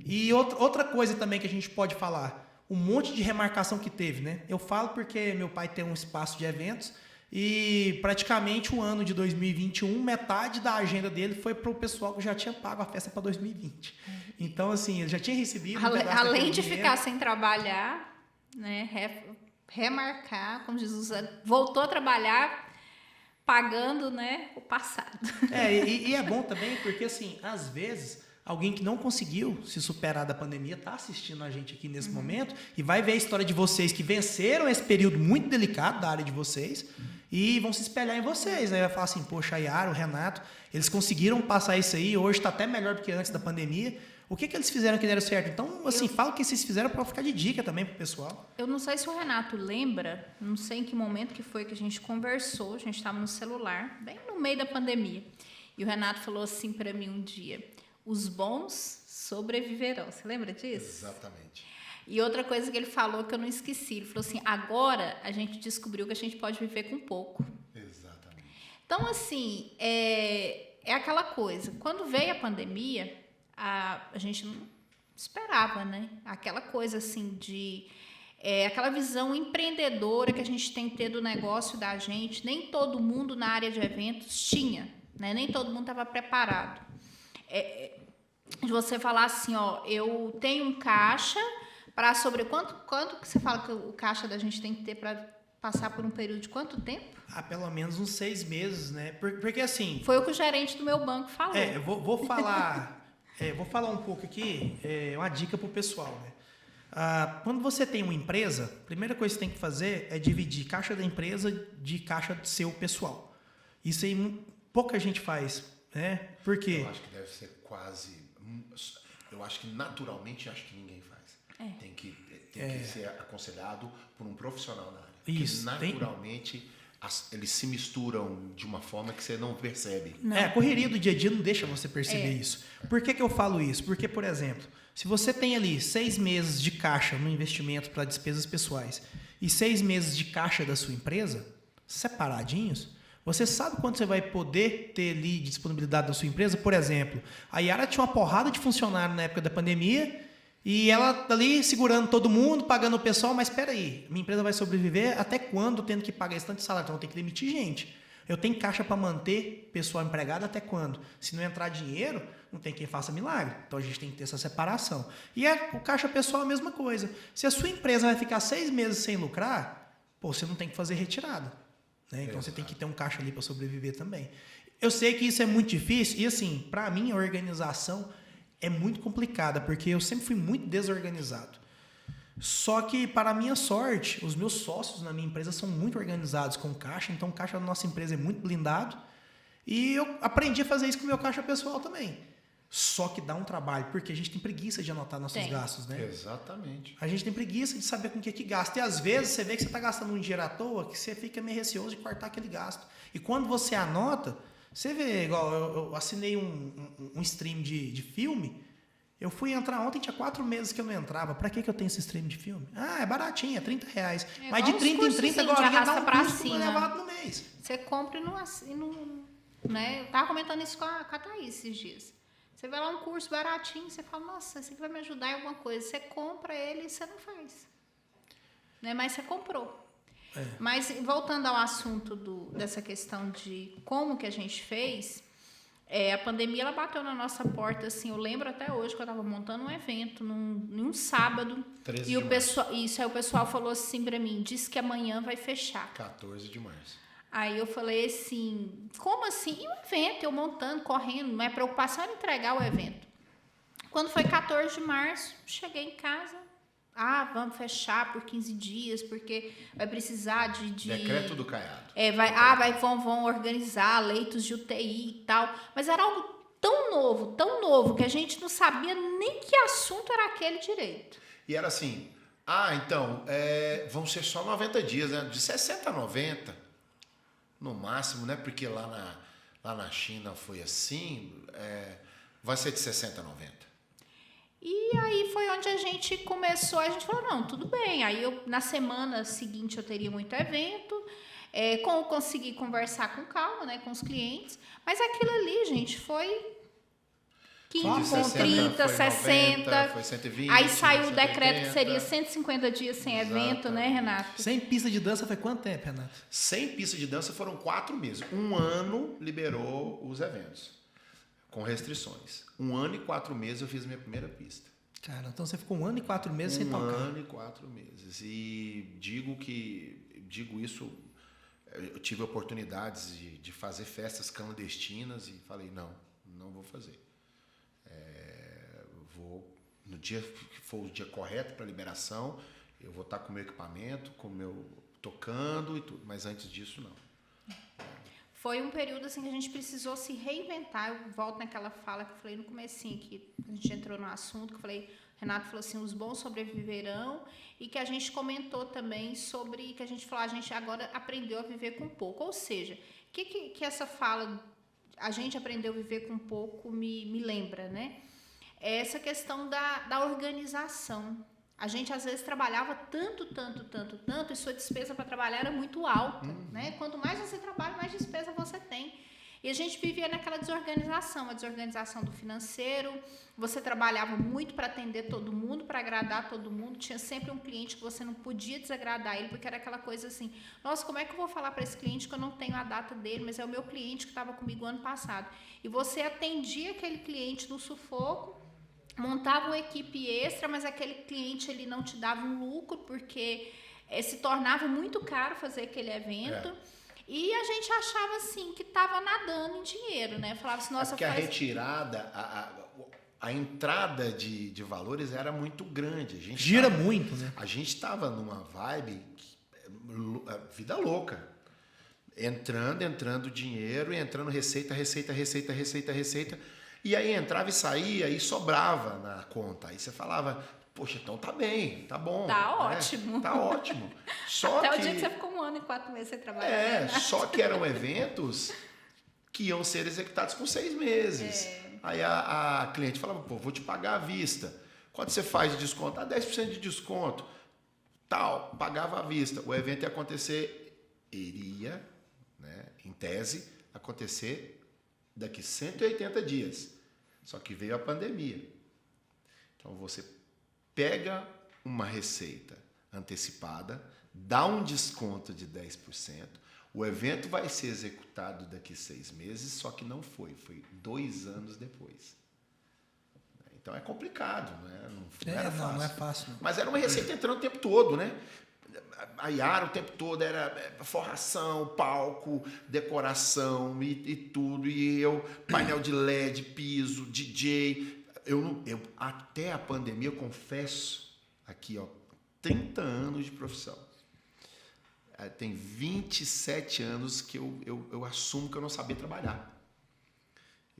E outra coisa também que a gente pode falar... Um monte de remarcação que teve, né? Eu falo porque meu pai tem um espaço de eventos e praticamente o ano de 2021, metade da agenda dele foi para o pessoal que já tinha pago a festa para 2020. Então, assim, ele já tinha recebido... Além de ficar sem trabalhar, né? Remarcar, como Jesus voltou a trabalhar pagando, né, o passado. E é bom também porque, assim, às vezes, alguém que não conseguiu se superar da pandemia está assistindo a gente aqui nesse momento e vai ver a história de vocês que venceram esse período muito delicado da área de vocês e vão se espelhar em vocês, né? Vai falar assim, poxa, a Yara, o Renato, eles conseguiram passar isso aí, hoje está até melhor do que antes da pandemia. O que eles fizeram que deram certo? Então, assim, fala o que vocês fizeram para ficar de dica também pro pessoal. Eu não sei se o Renato lembra, não sei em que momento que foi que a gente conversou, a gente estava no celular, bem no meio da pandemia. E o Renato falou assim para mim um dia, os bons sobreviverão. Você lembra disso? Exatamente. E outra coisa que ele falou que eu não esqueci, ele falou assim, agora a gente descobriu que a gente pode viver com pouco. Exatamente. Então, assim, é aquela coisa, quando veio a pandemia, a gente não esperava, né? Aquela coisa assim de... aquela visão empreendedora que a gente tem que ter do negócio da gente, nem todo mundo na área de eventos tinha, né? Nem todo mundo estava preparado. De você falar assim, ó, eu tenho um caixa para sobre... Quanto que você fala que o caixa da gente tem que ter para passar por um período de quanto tempo? Pelo menos uns 6 meses, né? Porque assim... Foi o que o gerente do meu banco falou. Eu vou falar... vou falar um pouco aqui, uma dica para o pessoal, né? Quando você tem uma empresa, a primeira coisa que você tem que fazer é dividir caixa da empresa de caixa do seu pessoal. Isso aí pouca gente faz, né? Por quê? Eu acho que deve ser quase... Eu acho que naturalmente acho que ninguém faz. Tem que ser aconselhado por um profissional na área. Isso. Porque naturalmente eles se misturam de uma forma que você não percebe. A correria do dia a dia não deixa você perceber isso. Por que eu falo isso? Porque, por exemplo, se você tem ali 6 meses de caixa no investimento para despesas pessoais e 6 meses de caixa da sua empresa, separadinhos, você sabe quanto você vai poder ter ali de disponibilidade da sua empresa? Por exemplo, a Yara tinha uma porrada de funcionário na época da pandemia e ela ali segurando todo mundo, pagando o pessoal, mas espera aí, minha empresa vai sobreviver até quando tendo que pagar esse tanto de salário? Então eu tenho que demitir gente. Eu tenho caixa para manter pessoal empregado até quando? Se não entrar dinheiro, não tem quem faça milagre. Então a gente tem que ter essa separação. E o caixa pessoal é a mesma coisa. Se a sua empresa vai ficar 6 meses sem lucrar, você não tem que fazer retirada. Né? Então você tem que ter um caixa ali para sobreviver também. Eu sei que isso é muito difícil e assim, para mim a organização é muito complicada, porque eu sempre fui muito desorganizado. Só que, para a minha sorte, os meus sócios na minha empresa são muito organizados com caixa, então o caixa da nossa empresa é muito blindado. E eu aprendi a fazer isso com o meu caixa pessoal também. Só que dá um trabalho, porque a gente tem preguiça de anotar nossos gastos, né? Exatamente. A gente tem preguiça de saber com o que gasta. E às vezes você vê que você está gastando um dinheiro à toa, que você fica meio receoso de cortar aquele gasto. E quando você anota, você vê, igual eu assinei um stream de filme. Eu fui entrar ontem, tinha 4 meses que eu não entrava. Pra que eu tenho esse stream de filme? É baratinho, é R$30. Mas de 30 em 30 agora dá um custo elevado no mês. Você compra e não né? Eu tava comentando isso com a Thaís esses dias. Você vai lá um curso baratinho, você fala, nossa, isso aqui vai me ajudar em alguma coisa. Você compra ele e você não faz. Né? Mas você comprou. Mas voltando ao assunto dessa questão de como que a gente fez, a pandemia ela bateu na nossa porta, assim, eu lembro até hoje que eu estava montando um evento num sábado. 13 e de o pessoal, aí o pessoal falou assim para mim, disse que amanhã vai fechar. 14 de março. Aí eu falei assim, como assim? E o evento, eu montando, correndo, minha preocupação era entregar o evento. Quando foi 14 de março, cheguei em casa, vamos fechar por 15 dias, porque vai precisar de... Decreto do Caiado. Vão organizar leitos de UTI e tal. Mas era algo tão novo, que a gente não sabia nem que assunto era aquele direito. E era assim, então, vão ser só 90 dias, né? De 60 a 90, no máximo, né? Porque lá na China foi assim, vai ser de 60 a 90. E aí foi onde a gente começou, a gente falou, não, tudo bem. Aí na semana seguinte eu teria muito evento, consegui conversar com calma, né, com os clientes, mas aquilo ali, gente, foi 15, 30, 60, 90, foi 120. Aí saiu o 180, decreto que seria 150 dias sem evento, né, Renato? Sem pista de dança foi quanto tempo, Renato? Sem pista de dança foram 4 meses. 1 ano liberou os eventos, com restrições. 1 ano e 4 meses eu fiz minha primeira pista. Cara, então você ficou 1 ano e 4 meses sem tocar. 1 ano e 4 meses. E digo isso Eu tive oportunidades de fazer festas clandestinas e falei, não vou fazer. No dia que for o dia correto para liberação, eu vou estar com o meu equipamento, tocando e tudo, mas antes disso não. Foi um período assim que a gente precisou se reinventar. Eu volto naquela fala que eu falei no comecinho, que a gente entrou no assunto, que eu falei, Renato falou assim, os bons sobreviverão, e que a gente comentou também sobre, que a gente falou, a gente agora aprendeu a viver com pouco. Ou seja, o que essa fala, a gente aprendeu a viver com pouco, me lembra, né? É essa questão da organização. A gente, às vezes, trabalhava tanto, e sua despesa para trabalhar era muito alta, né? Quanto mais você trabalha, mais despesa você tem. E a gente vivia naquela desorganização, a desorganização do financeiro. Você trabalhava muito para atender todo mundo, para agradar todo mundo. Tinha sempre um cliente que você não podia desagradar ele, porque era aquela coisa assim, nossa, como é que eu vou falar para esse cliente que eu não tenho a data dele, mas é o meu cliente que estava comigo ano passado. E você atendia aquele cliente no sufoco, montava uma equipe extra, mas aquele cliente ele não te dava um lucro, porque se tornava muito caro fazer aquele evento. E a gente achava assim que estava nadando em dinheiro, né? Falava assim, nossa, porque a retirada, a entrada de valores era muito grande. A gente gira muito, né? A gente estava numa vibe vida louca. Entrando dinheiro, entrando receita. E aí entrava e saía e sobrava na conta. Aí você falava, poxa, então tá bem, tá bom. Tá ótimo. Tá ótimo. Só Até que, o dia que você ficou 1 ano e 4 meses sem trabalhar. Só que eram eventos que iam ser executados com 6 meses. Aí a cliente falava, pô, vou te pagar à vista. Quanto você faz de desconto? 10% de desconto. Tal, pagava à vista. O evento ia acontecer, né, em tese, acontecer daqui 180 dias. Só que veio a pandemia. Então você pega uma receita antecipada, dá um desconto de 10%, o evento vai ser executado daqui 6 meses, só que não foi 2 anos depois. Então é complicado, né? Não era fácil. Não é fácil. Não. Mas era uma receita entrando o tempo todo, né? A Yara o tempo todo era forração, palco, decoração e tudo. E eu, painel de LED, piso, DJ. Eu até a pandemia, eu confesso, aqui, ó, 30 anos de profissão. Tem 27 anos que eu assumo que eu não sabia trabalhar.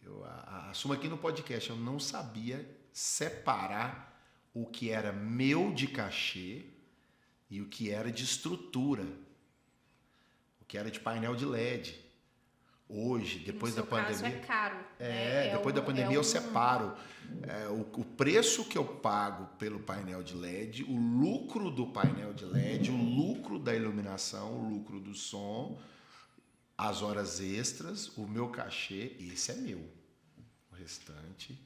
Eu assumo aqui no podcast, eu não sabia separar o que era meu de cachê e o que era de estrutura, o que era de painel de LED. Hoje, depois da pandemia... Caso é caro. Depois da pandemia eu separo o preço que eu pago pelo painel de LED, o lucro do painel de LED, o lucro da iluminação, o lucro do som, as horas extras, o meu cachê, esse é meu. O restante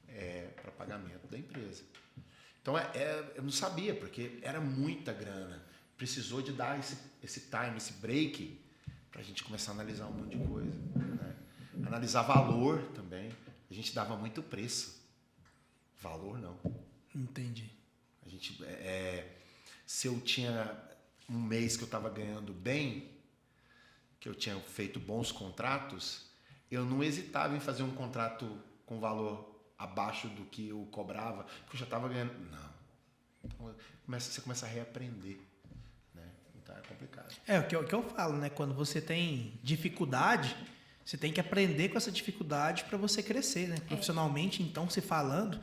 é para pagamento da empresa. Então, eu não sabia, porque era muita grana. Precisou de dar esse time, esse break, para a gente começar a analisar um monte de coisa. Né? Analisar valor também. A gente dava muito preço. Valor, não. Entendi. A gente, se eu tinha um mês que eu estava ganhando bem, que eu tinha feito bons contratos, eu não hesitava em fazer um contrato com valor abaixo do que eu cobrava, porque eu já estava ganhando. Não. Então, você começa a reaprender. Né? Então é complicado. O que eu falo, né? Quando você tem dificuldade, você tem que aprender com essa dificuldade para você crescer, né? Profissionalmente, então, se falando,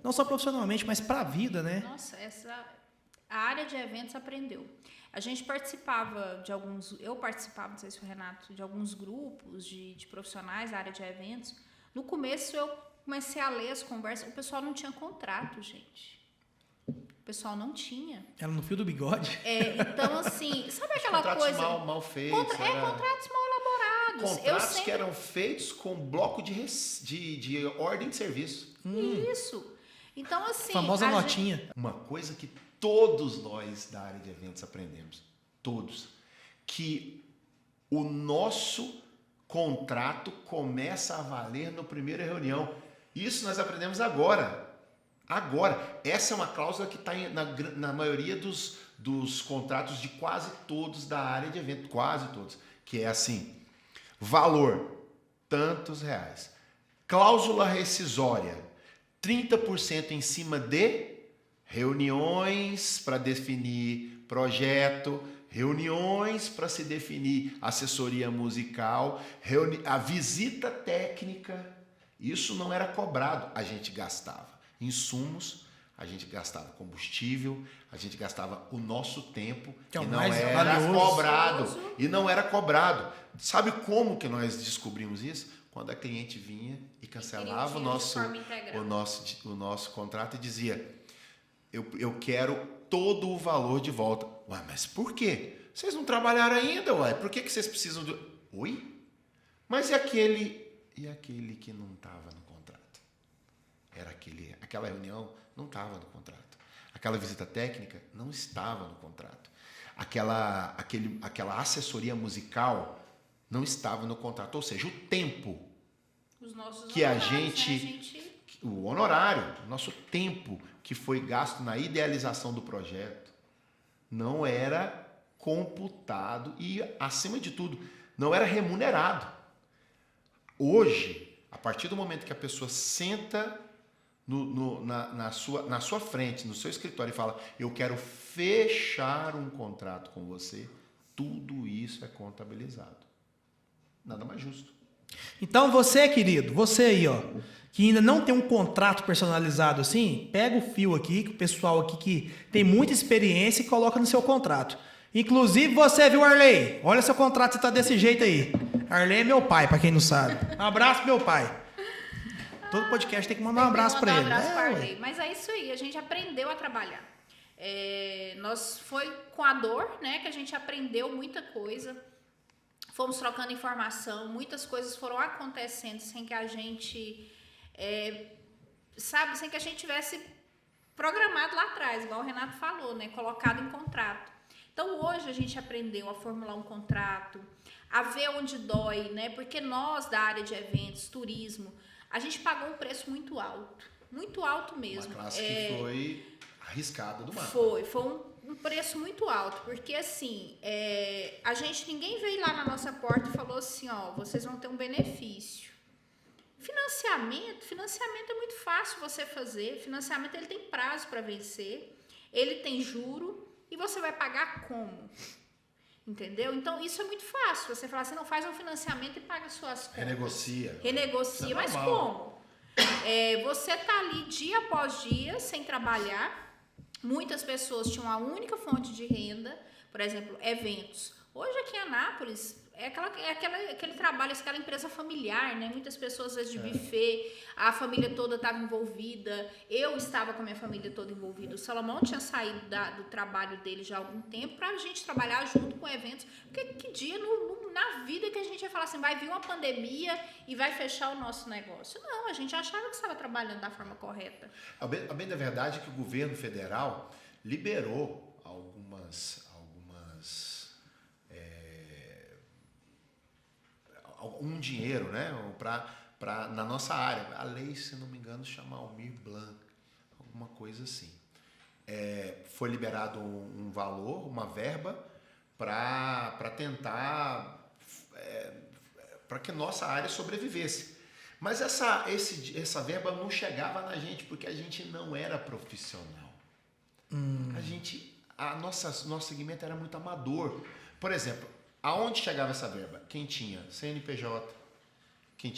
não só profissionalmente, mas para a vida, né? Nossa, a área de eventos aprendeu. A gente participava eu participava, não sei se o Renato, de alguns grupos de profissionais da área de eventos. No começo eu comecei a ler as conversas, o pessoal não tinha contrato, gente. O pessoal não tinha. Ela no fio do bigode. Então, assim, sabe aquela coisa... Mal feitos. Contratos mal elaborados. Contratos que eram feitos com bloco de ordem de serviço. Isso. Então, assim... Famosa notinha. Uma coisa que todos nós da área de eventos aprendemos, todos, que o nosso contrato começa a valer na primeira reunião. Isso nós aprendemos agora. Essa é uma cláusula que está na maioria dos contratos de quase todos da área de evento, quase todos, que é assim, valor, tantos reais, cláusula rescisória, 30% em cima de reuniões para definir projeto, reuniões para se definir assessoria musical, a visita técnica, isso não era cobrado, a gente gastava insumos, a gente gastava combustível, a gente gastava o nosso tempo que é o e não mais era valioso. cobrado. E não era cobrado. Sabe como que nós descobrimos isso? Quando a cliente vinha e cancelava o nosso contrato e dizia: eu quero todo o valor de volta. Ué, mas por quê? Vocês não trabalharam ainda, ué. Por que vocês precisam de... Oi? Mas e aquele que não estava no contrato? Aquela reunião não estava no contrato. Aquela visita técnica não estava no contrato. Aquela assessoria musical não estava no contrato. Ou seja, o tempo que a gente... O honorário, o nosso tempo que foi gasto na idealização do projeto não era computado e, acima de tudo, não era remunerado. Hoje, a partir do momento que a pessoa senta na sua frente, no seu escritório e fala: eu quero fechar um contrato com você, tudo isso é contabilizado. Nada mais justo. Então você, querido, você aí, ó, que ainda não tem um contrato personalizado assim, pega o fio aqui, que o pessoal aqui que tem muita experiência, e coloca no seu contrato. Inclusive você, viu, Arley? Olha seu contrato, você tá desse jeito aí. Arley é meu pai, pra quem não sabe. Um abraço pro meu pai. Todo podcast tem que mandar um abraço pra ele. Mas é isso aí, a gente aprendeu a trabalhar. Foi com a dor, né, que a gente aprendeu muita coisa. Fomos trocando informação, muitas coisas foram acontecendo sem que a gente, sem que a gente tivesse programado lá atrás, igual o Renato falou, né, colocado em contrato. Então, hoje a gente aprendeu a formular um contrato, a ver onde dói, né, porque nós da área de eventos, turismo, a gente pagou um preço muito alto mesmo. Uma classe que foi arriscada do mar. Foi um preço muito alto, porque assim, ninguém veio lá na nossa porta e falou assim, ó, vocês vão ter um benefício. Financiamento é muito fácil você fazer, financiamento ele tem prazo para vencer, ele tem juro e você vai pagar como? Entendeu? Então, isso é muito fácil. Você fala, você não faz um financiamento e paga suas contas. Renegocia, mas como? Você tá ali dia após dia, sem trabalhar. Muitas pessoas tinham a única fonte de renda, por exemplo, eventos. Hoje aqui em Anápolis, aquele trabalho, aquela empresa familiar, né? Muitas pessoas, às vezes, de buffet, a família toda estava envolvida, eu estava com a minha família toda envolvida. O Salomão tinha saído do trabalho dele já há algum tempo para a gente trabalhar junto com eventos. Porque que dia na vida que a gente ia falar assim, vai vir uma pandemia e vai fechar o nosso negócio? Não, a gente achava que estava trabalhando da forma correta. A bem da verdade é que o governo federal liberou algumas um dinheiro, né, na nossa área. A lei, se não me engano, chama Almir Blanc, alguma coisa assim. Foi liberado um valor, uma verba, para tentar, para que nossa área sobrevivesse. Mas essa verba não chegava na gente, porque a gente não era profissional. Nosso segmento era muito amador. Por exemplo, aonde chegava essa verba? Quem tinha CNPJ, quem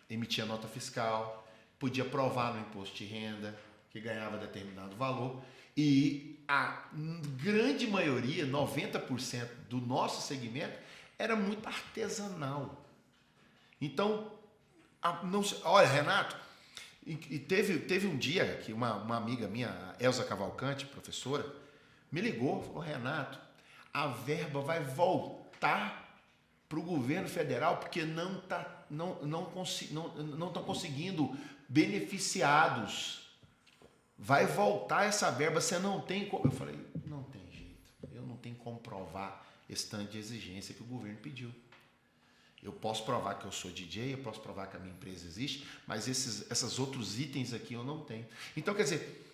emitia nota fiscal, podia provar no imposto de renda, que ganhava determinado valor. E a grande maioria, 90% do nosso segmento, era muito artesanal. Então, olha, Renato, e teve um dia que uma amiga minha, a Elza Cavalcante, professora, me ligou e falou: Renato, a verba vai voltar para o governo federal porque não estão conseguindo beneficiados. Vai voltar essa verba, você não tem como. Eu falei, não tem jeito, eu não tenho como provar esse tanto de exigência que o governo pediu. Eu posso provar que eu sou DJ, eu posso provar que a minha empresa existe, mas esses outros itens aqui eu não tenho. Então, quer dizer,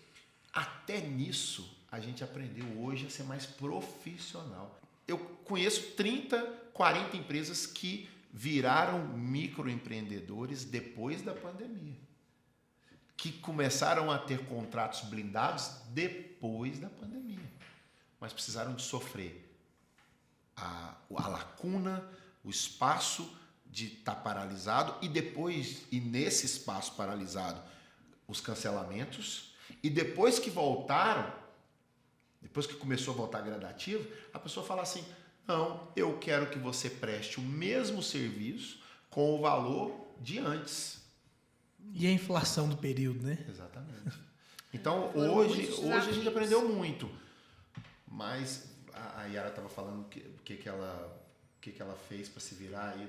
até nisso a gente aprendeu hoje a ser mais profissional. Eu conheço 30, 40 empresas que viraram microempreendedores depois da pandemia, que começaram a ter contratos blindados depois da pandemia, mas precisaram de sofrer a lacuna, o espaço de estar paralisado e nesse espaço paralisado, os cancelamentos, e depois que voltaram, depois que começou a voltar gradativo, a pessoa fala assim, não, eu quero que você preste o mesmo serviço com o valor de antes. E a inflação do período, né? Exatamente. Então, hoje a gente aprendeu muito. Mas a Yara estava falando o que ela fez para se virar aí.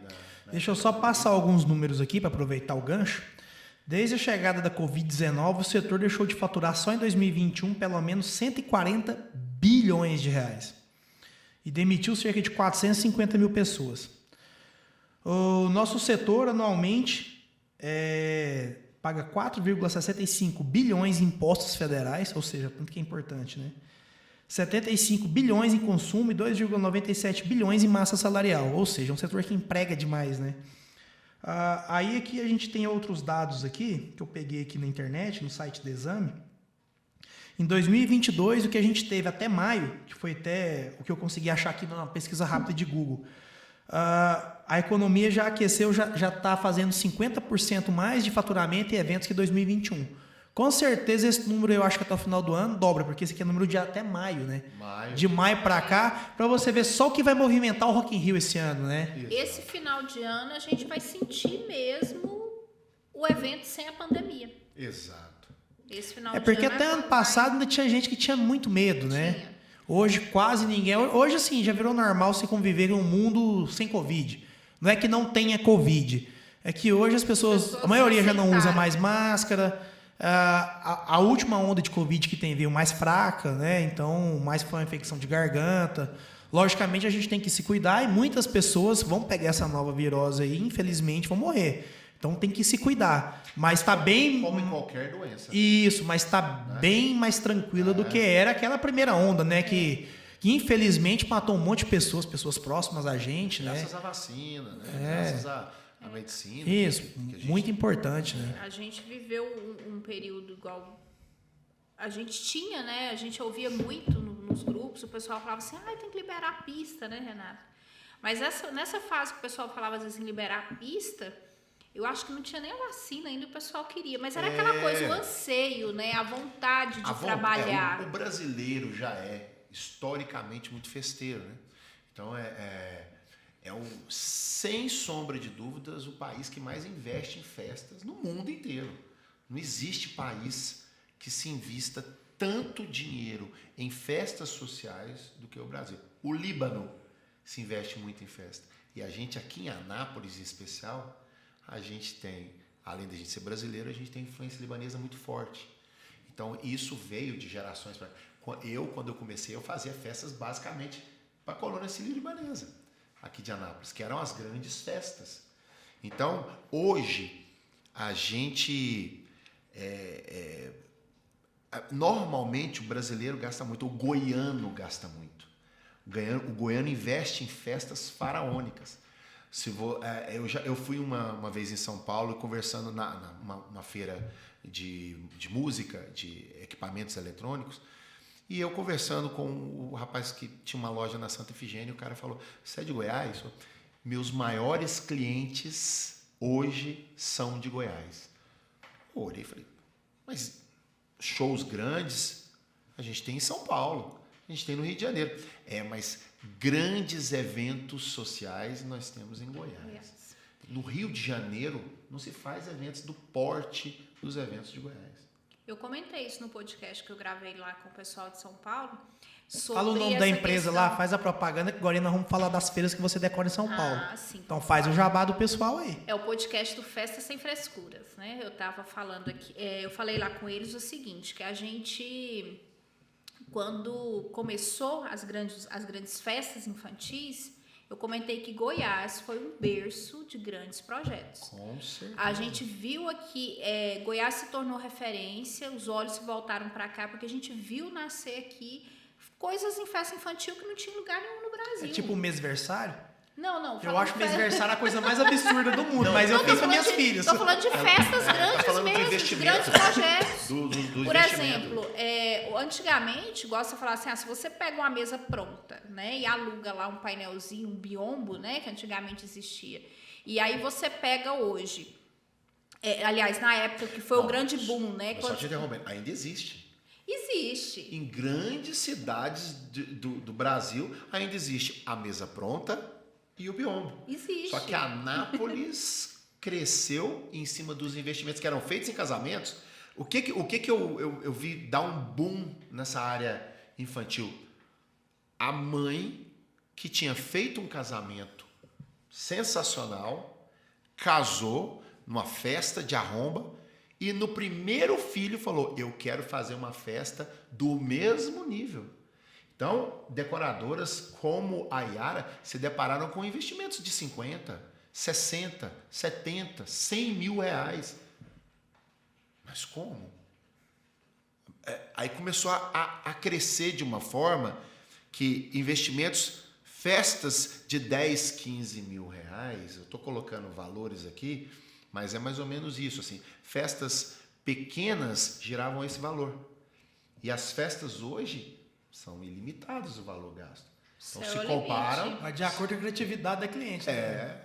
Deixa eu só passar alguns números aqui para aproveitar o gancho. Desde a chegada da Covid-19, o setor deixou de faturar só em 2021 pelo menos 140 bilhões de reais. E demitiu cerca de 450 mil pessoas. O nosso setor anualmente paga 4,65 bilhões em impostos federais, ou seja, tanto que é importante, né? 75 bilhões em consumo e 2,97 bilhões em massa salarial, ou seja, um setor que emprega demais, né? Aí aqui a gente tem outros dados aqui, que eu peguei aqui na internet, no site do Exame. Em 2022, o que a gente teve até maio, que foi até o que eu consegui achar aqui numa pesquisa rápida de Google, a economia já aqueceu, já está fazendo 50% mais de faturamento em eventos que 2021. Com certeza esse número, eu acho que até o final do ano dobra, porque esse aqui é o número de até maio, né? De maio para cá, para você ver só o que vai movimentar o Rock in Rio esse ano, né? Esse final de ano a gente vai sentir mesmo o evento sem a pandemia. Exato. Esse final de porque ano até ano passado ainda tinha gente que tinha muito medo, né? Tinha. Hoje quase ninguém... Hoje, assim, já virou normal se conviver em um mundo sem Covid. Não é que não tenha Covid. É que hoje as pessoas a maioria já não usa mais máscara. A última onda de Covid que veio mais fraca, né? Então, mais foi uma infecção de garganta. Logicamente, a gente tem que se cuidar e muitas pessoas vão pegar essa nova virose aí e, infelizmente, vão morrer. Então, tem que se cuidar. Mas está bem... Como em qualquer doença. Isso, mas está bem mais tranquila do que era aquela primeira onda, né? Que infelizmente matou um monte de pessoas próximas a gente, né? Graças à vacina, né? Graças à medicina. Isso, muito importante, né? A gente viveu um período igual... A gente tinha, né? A gente ouvia muito nos grupos, o pessoal falava assim, tem que liberar a pista, né, Renato? Mas nessa fase que o pessoal falava às vezes em liberar a pista, eu acho que não tinha nem a vacina ainda, o pessoal queria. Mas era aquela coisa, o anseio, né? A vontade de trabalhar. O brasileiro já é historicamente muito festeiro, né? Então, sem sombra de dúvidas, o país que mais investe em festas no mundo inteiro. Não existe país que se invista tanto dinheiro em festas sociais do que o Brasil. O Líbano se investe muito em festa. E a gente aqui em Anápolis, em especial, a gente tem, além de a gente ser brasileiro, a gente tem influência libanesa muito forte. Então, isso veio de gerações para... Quando eu comecei, eu fazia festas basicamente para a colônia sírio-libanesa, aqui de Anápolis, que eram as grandes festas. Então, hoje, a gente... normalmente, o brasileiro gasta muito, o goiano gasta muito. O goiano investe em festas faraônicas. Eu fui uma vez em São Paulo conversando numa feira de música, de equipamentos eletrônicos, e eu conversando com o rapaz que tinha uma loja na Santa Efigênia, o cara falou, você é de Goiás? Meus maiores clientes hoje são de Goiás. Eu olhei e falei, mas shows grandes a gente tem em São Paulo, a gente tem no Rio de Janeiro. Mas grandes eventos sociais nós temos em Goiás. No Rio de Janeiro não se faz eventos do porte dos eventos de Goiás. Eu comentei isso no podcast que eu gravei lá com o pessoal de São Paulo. Fala o nome da empresa lá, faz a propaganda, que agora nós vamos falar das feiras que você decora em São Paulo. Sim. Então faz o jabá do pessoal aí. É o podcast do Festa Sem Frescuras, né? Eu tava falando aqui, eu falei lá com eles o seguinte, que a gente... Quando começou as grandes festas infantis, Eu comentei que Goiás foi um berço de grandes projetos. Com certeza. A gente viu aqui, Goiás se tornou referência, os olhos se voltaram para cá, porque a gente viu nascer aqui coisas em festa infantil que não tinha lugar nenhum no Brasil. É tipo o mêsversário? Não. Eu acho o mêsversário a coisa mais absurda do mundo, mas eu fiz para minhas filhas. Estou falando de festas grandes falando do mesmo, de investimento. grandes projetos. Do Por investimento. exemplo, antigamente, gosta de falar assim, se você pega uma mesa pronta, né, e aluga lá um painelzinho, um biombo, né, que antigamente existia, e aí você pega hoje, aliás, na época que foi o grande boom, né? Só te interrompendo, ainda existe. Existe. Em grandes cidades do Brasil, ainda existe a mesa pronta e o biombo. Existe. Só que a Anápolis cresceu em cima dos investimentos que eram feitos em casamentos. O que eu vi dar um boom nessa área infantil? A mãe que tinha feito um casamento sensacional, casou numa festa de arromba e no primeiro filho falou, eu quero fazer uma festa do mesmo nível. Então, decoradoras como a Yara se depararam com investimentos de 50, 60, 70, 100 mil reais. Mas como? Aí começou a crescer de uma forma que investimentos, festas de 10, 15 mil reais, eu estou colocando valores aqui, mas é mais ou menos isso. Assim, festas pequenas giravam esse valor. E as festas hoje são ilimitados o valor gasto. Então, se comparam... Mas de acordo com a criatividade da cliente. Né?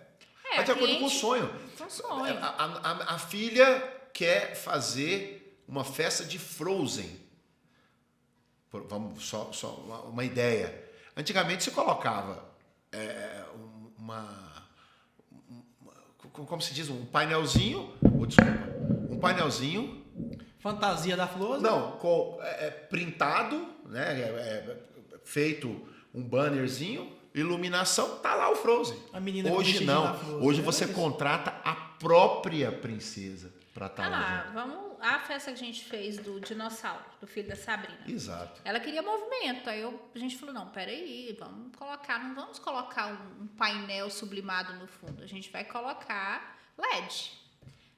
Mas de acordo com o sonho. Com sonho. A filha quer fazer uma festa de Frozen. Vamos, só uma ideia. Antigamente se colocava como se diz, um painelzinho, um painelzinho. Fantasia da Flor? Não, printado, né? Feito um bannerzinho, iluminação, tá lá o Frozen. A menina hoje não, hoje você contrata a própria princesa para estar lá. A festa que a gente fez do dinossauro, do filho da Sabrina. Exato. Ela queria movimento, aí a gente falou, não, peraí, não vamos colocar um painel sublimado no fundo, a gente vai colocar LED.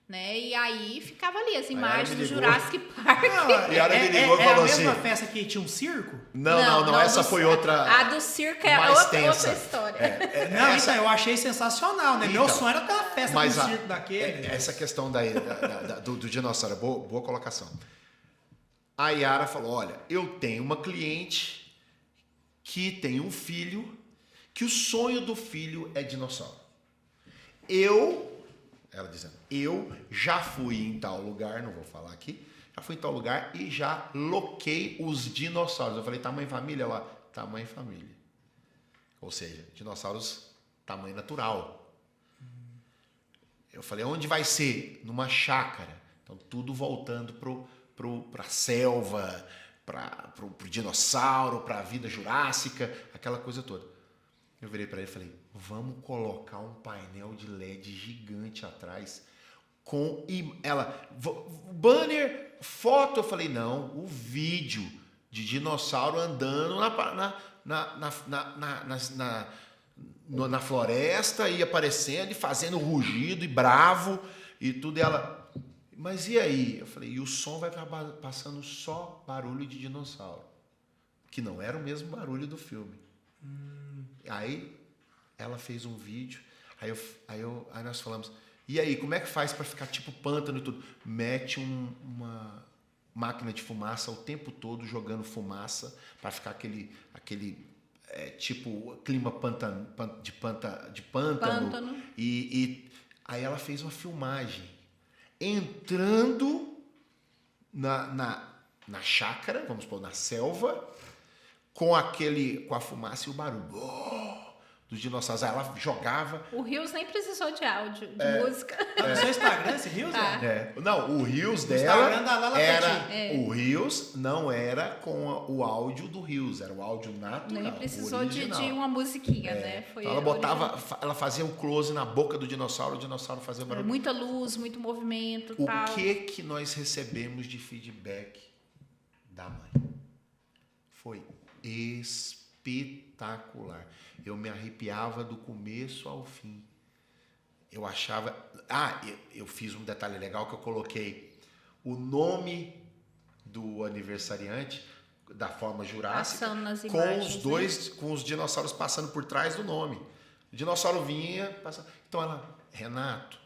Né? E aí ficava ali as imagens do Jurassic Park. E a Yara me ligou e falou assim... É a mesma festa que tinha um circo? Não, essa foi outra... A do circo é outra história. Isso aí eu achei sensacional, né? Meu sonho era ter uma festa do circo daquele. Essa questão do dinossauro, boa colocação. A Yara falou, olha, eu tenho uma cliente que tem um filho, que o sonho do filho é dinossauro. Ela dizendo, eu já fui em tal lugar, não vou falar aqui, já fui em tal lugar e já loquei os dinossauros. Eu falei, tamanho família? Ela, tamanho família. Ou seja, dinossauros tamanho natural. Eu falei, onde vai ser? Numa chácara. Então, tudo voltando para a selva, para o dinossauro, para a vida jurássica, aquela coisa toda. Eu virei para ele e falei, vamos colocar um painel de LED gigante atrás com ela, banner, foto. Eu falei, não, o vídeo de dinossauro andando na floresta e aparecendo e fazendo rugido e bravo e tudo. E ela, mas e aí? Eu falei, e o som vai passando só barulho de dinossauro, que não era o mesmo barulho do filme. Aí ela fez um vídeo, aí nós falamos, e aí, como é que faz para ficar tipo pântano e tudo? Mete uma máquina de fumaça o tempo todo jogando fumaça para ficar aquele tipo clima de pântano. E aí ela fez uma filmagem entrando na chácara, vamos supor, na selva, com a fumaça e o barulho dos dinossauros. Aí ela jogava. O Rios nem precisou de áudio, de música. No seu Instagram, esse Rios? Não, o Rios dela o Rios não era com o áudio do Rios, era o áudio natural. Nem precisou de uma musiquinha, né? Foi então ela fazia um close na boca do dinossauro, o dinossauro fazia barulho. Muita luz, muito movimento. O que nós recebemos de feedback da mãe? Foi espetacular. espetacular. Eu me arrepiava do começo ao fim. Eu achava... eu fiz um detalhe legal que eu coloquei o nome do aniversariante da forma jurássica com imagens, os dois, com os dinossauros passando por trás do nome. O dinossauro vinha, passando. Então ela, Renato,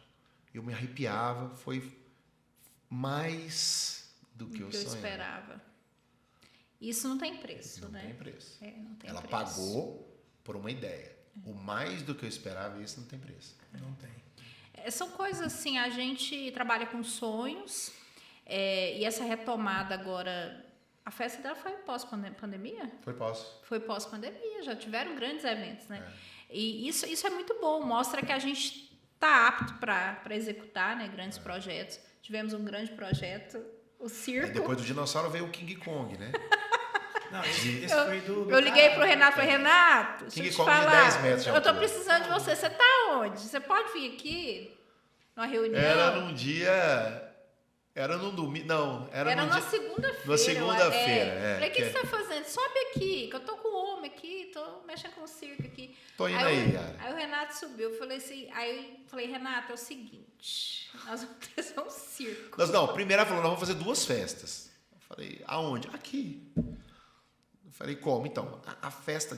eu me arrepiava, foi mais do que eu sonhava. Esperava. Isso não tem preço, não né? Tem preço. Não tem ela preço. pagou por uma ideia. O mais do que eu esperava, isso não tem preço. Não tem. São coisas assim, a gente trabalha com sonhos, e essa retomada agora, a festa dela foi pós-pandemia? Foi pós-pandemia, já tiveram grandes eventos, né? E isso é muito bom, mostra que a gente está apto para executar, né, grandes projetos. Tivemos um grande projeto, o circo. E depois do dinossauro veio o King Kong, né? Não, esse foi do eu liguei pro Renato, falei, Renato, deixa eu te falar, de 10 metros de eu tô altura. precisando de você. Você tá onde? Você pode vir aqui numa reunião? Era num domingo, não, era na segunda-feira. Na segunda-feira, Falei, o que você tá fazendo? Sobe aqui, que eu tô com o homem aqui, tô mexendo com o circo aqui. Tô indo aí, cara. Aí o Renato subiu, eu falei assim, Renato, é o seguinte, nós vamos fazer um circo. Primeiro ela falou, nós vamos fazer 2 festas. Eu falei, aonde? Aqui. Eu falei, como? Então, a festa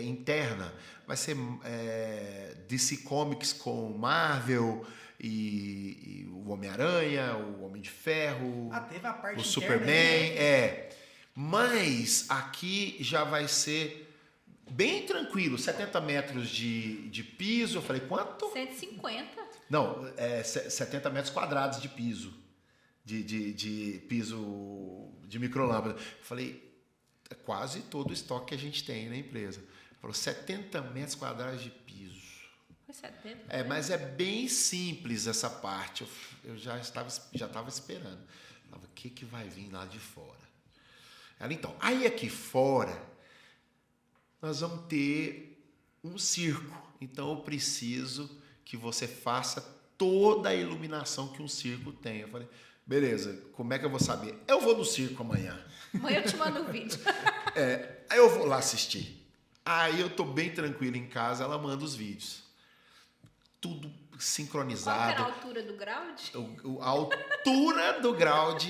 interna vai ser DC Comics com Marvel e o Homem-Aranha, o Homem de Ferro, teve a parte o interna, Superman, né? Mas aqui já vai ser bem tranquilo, 70 metros de piso. Eu falei, quanto? 150. Não, 70 metros quadrados de piso, de piso de microlâmpada. Eu falei, é quase todo o estoque que a gente tem na empresa. Ele falou, 70 metros quadrados de piso. Foi 70? Mas é bem simples essa parte. Eu já estava esperando. Eu falava, o que vai vir lá de fora? Ela, então, aí aqui fora, nós vamos ter um circo. Então, eu preciso que você faça toda a iluminação que um circo tem. Eu falei, beleza, como é que eu vou saber? Eu vou no circo amanhã. Amanhã eu te mando um vídeo. Aí eu vou lá assistir. Aí eu tô bem tranquilo em casa, ela manda os vídeos. Tudo sincronizado. Qual que era a altura do ground? A altura do ground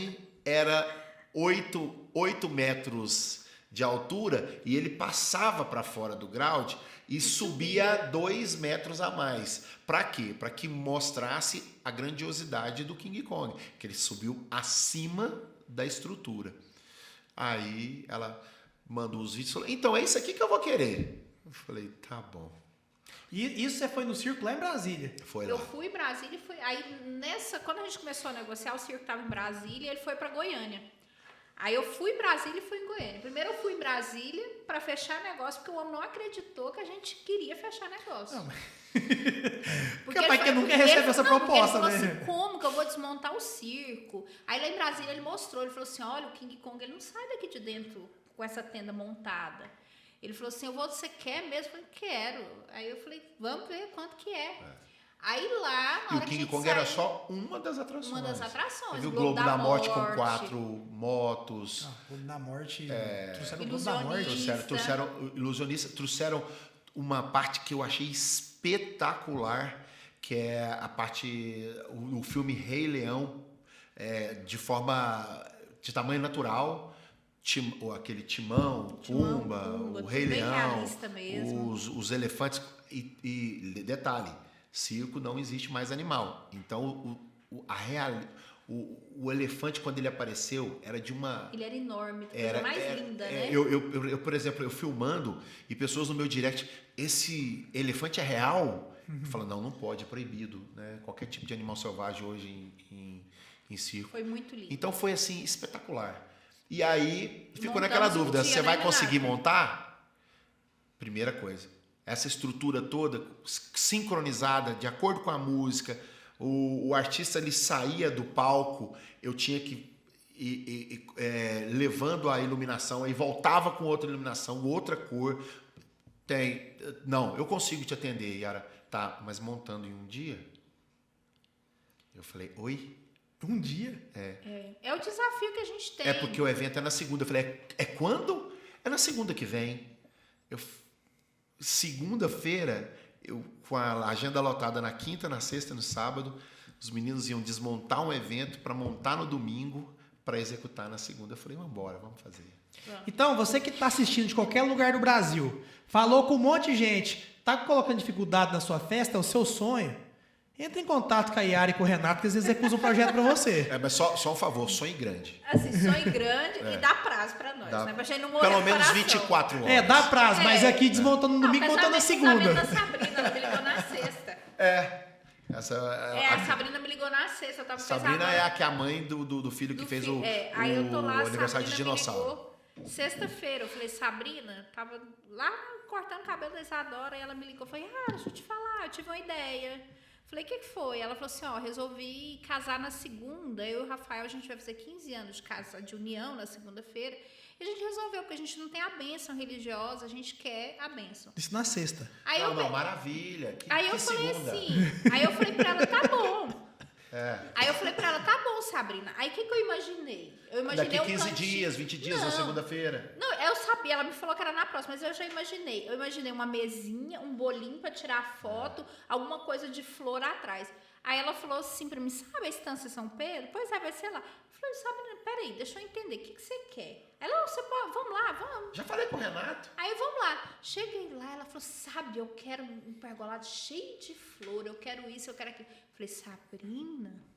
era 8 metros de altura e ele passava para fora do ground e subia 2 metros a mais. Para quê? Para que mostrasse a grandiosidade do King Kong, que ele subiu acima da estrutura. Aí ela mandou os vídeos e falou, então é isso aqui que eu vou querer. Eu falei, tá bom. E isso você foi no circo lá em Brasília? Foi lá. Eu fui em Brasília e aí quando a gente começou a negociar, o circo estava em Brasília e ele foi para Goiânia. Aí eu fui em Brasília e fui em Goiânia. Primeiro eu fui em Brasília para fechar negócio, porque o homem não acreditou que a gente queria fechar negócio. Não, mas... Porque capaz que nunca recebe essa proposta, ele né? falou assim, como que eu vou desmontar o circo? Aí lá em Brasília ele mostrou, ele falou assim, olha, o King Kong ele não sai daqui de dentro com essa tenda montada. Ele falou assim, você quer mesmo? Eu falei, quero. Aí eu falei, vamos ver quanto que é. Aí lá, na E o hora King que Kong era só uma das atrações. Uma das atrações. Teve o Globo da Morte com 4 motos. O Globo da Morte... Trouxeram o Globo da Morte. Trouxeram ilusionista. Trouxeram uma parte que eu achei espetacular, que é a parte... O filme Rei Leão, de tamanho natural. Aquele Timão, Pumba, o Rei Leão, os elefantes. E detalhe, circo não existe mais animal. Então, o elefante, quando ele apareceu, era de uma... Ele era enorme, coisa mais linda, né? Eu, por exemplo, eu filmando e pessoas no meu direct, esse elefante é real? Eu falo, não pode, é proibido. Né? Qualquer tipo de animal selvagem hoje em circo. Foi muito lindo. Então, foi assim, espetacular. E aí, ficou naquela dúvida, você vai conseguir montar? Primeira coisa, essa estrutura toda sincronizada, de acordo com a música, o artista ele saía do palco, eu tinha que ir levando a iluminação, aí voltava com outra iluminação, outra cor. Não, eu consigo te atender, Yara. Tá, mas montando em um dia? Eu falei, oi? Um dia? É o desafio que a gente tem. Porque o evento é na segunda. Eu falei, é quando? É na segunda que vem. Segunda-feira, com a agenda lotada na quinta, na sexta e no sábado, os meninos iam desmontar um evento para montar no domingo, para executar na segunda. Eu falei, vamos embora, vamos fazer. Então, você que está assistindo de qualquer lugar do Brasil, falou com um monte de gente, está colocando dificuldade na sua festa, é o seu sonho, entre em contato com a Yara e com o Renato, que eles executam um projeto para você. Mas só um favor, sonhe grande. Assim, sonhe grande e dá prazo para nós, né? Pra gente não morrer Pelo do menos coração. 24 horas. Dá prazo, mas aqui desmontando no domingo, montando na segunda. A Sabrina, ela me ligou na sexta. A Sabrina me ligou na sexta. Eu tava Sabrina pensando, é a que é a mãe do filho que fez o aí eu tô lá, aniversário de Sabrina me dinossauro. ligou sexta-feira. Eu falei, Sabrina, tava lá cortando o cabelo da Isadora e ela me ligou. Eu falei, deixa eu te falar, eu tive uma ideia. Falei, o que foi? Ela falou assim, resolvi casar na segunda. Eu e o Rafael, a gente vai fazer 15 anos de casa de união na segunda-feira. E a gente resolveu, porque a gente não tem a bênção religiosa, a gente quer a bênção. Isso na sexta. Aí Maravilha. Aí eu falei assim, aí eu falei pra ela, tá bom. Aí eu falei pra ela, tá bom, Sabrina. Aí o que eu imaginei? Eu imaginei daqui 15 dias, 20 dias, na segunda-feira. Não, eu sabia, ela me falou que era na próxima, mas eu já imaginei. Eu imaginei uma mesinha, um bolinho pra tirar foto, alguma coisa de flor atrás. Aí ela falou assim pra mim, sabe a Estância São Pedro? Pois é, vai ser lá. Eu falei, Sabrina, peraí, deixa eu entender, o que você quer? Ela, você pode, vamos lá, vamos. Já falei com o Renato. Aí vamos lá. Cheguei lá, ela falou, sabe, eu quero um pergolado cheio de flor, eu quero isso, eu quero aquilo. Eu falei, Sabrina...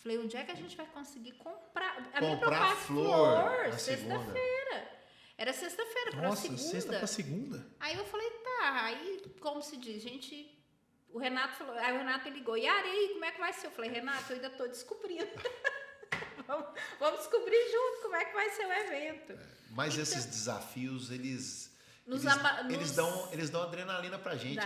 Falei, onde é que a gente vai conseguir comprar? Comprar flor sexta-feira. Era sexta-feira pra segunda. Nossa, sexta pra segunda. Aí eu falei, tá. Aí, como se diz, o Renato falou, aí o Renato me ligou, Yara, e aí, como é que vai ser? Eu falei, Renato, eu ainda tô descobrindo. vamos descobrir junto como é que vai ser o evento. Mas então, esses desafios, eles dão adrenalina pra gente.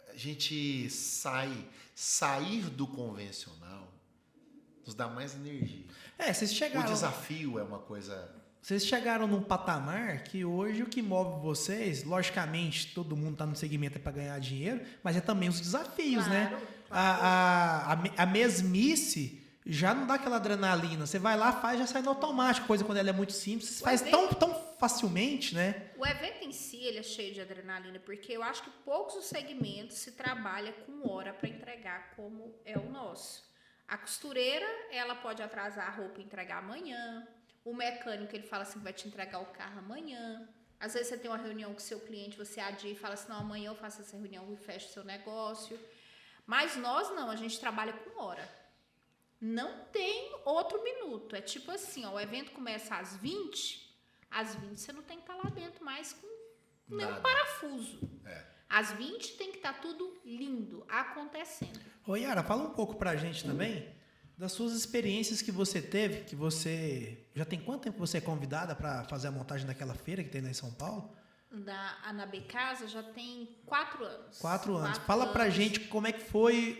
A gente sair do convencional nos dá mais energia. Vocês chegaram... O desafio é uma coisa... Vocês chegaram num patamar que hoje o que move vocês, logicamente, todo mundo está no segmento para ganhar dinheiro, mas é também os desafios, claro, né? Claro. A mesmice já não dá aquela adrenalina. Você vai lá, faz, já sai no automático, coisa quando ela é muito simples. Você faz tão facilmente, né? O evento em si, ele é cheio de adrenalina, porque eu acho que poucos os segmentos se trabalha com hora para entregar como é o nosso. A costureira, ela pode atrasar a roupa e entregar amanhã. O mecânico, ele fala assim, vai te entregar o carro amanhã. Às vezes você tem uma reunião com o seu cliente, você adia e fala assim, não, amanhã eu faço essa reunião e fecho o seu negócio. Mas nós não, a gente trabalha com hora. Não tem outro minuto. É tipo assim, o evento começa às 20 você não tem que estar lá dentro mais com nenhum parafuso. Às 20 tem que estar tudo lindo, acontecendo. Ô Yara, fala um pouco pra gente também das suas experiências que você teve, que você... Já tem quanto tempo você é convidada para fazer a montagem daquela feira que tem lá em São Paulo? Da Anabê Casa já tem 4 anos. 4 anos. Fala pra gente como é que foi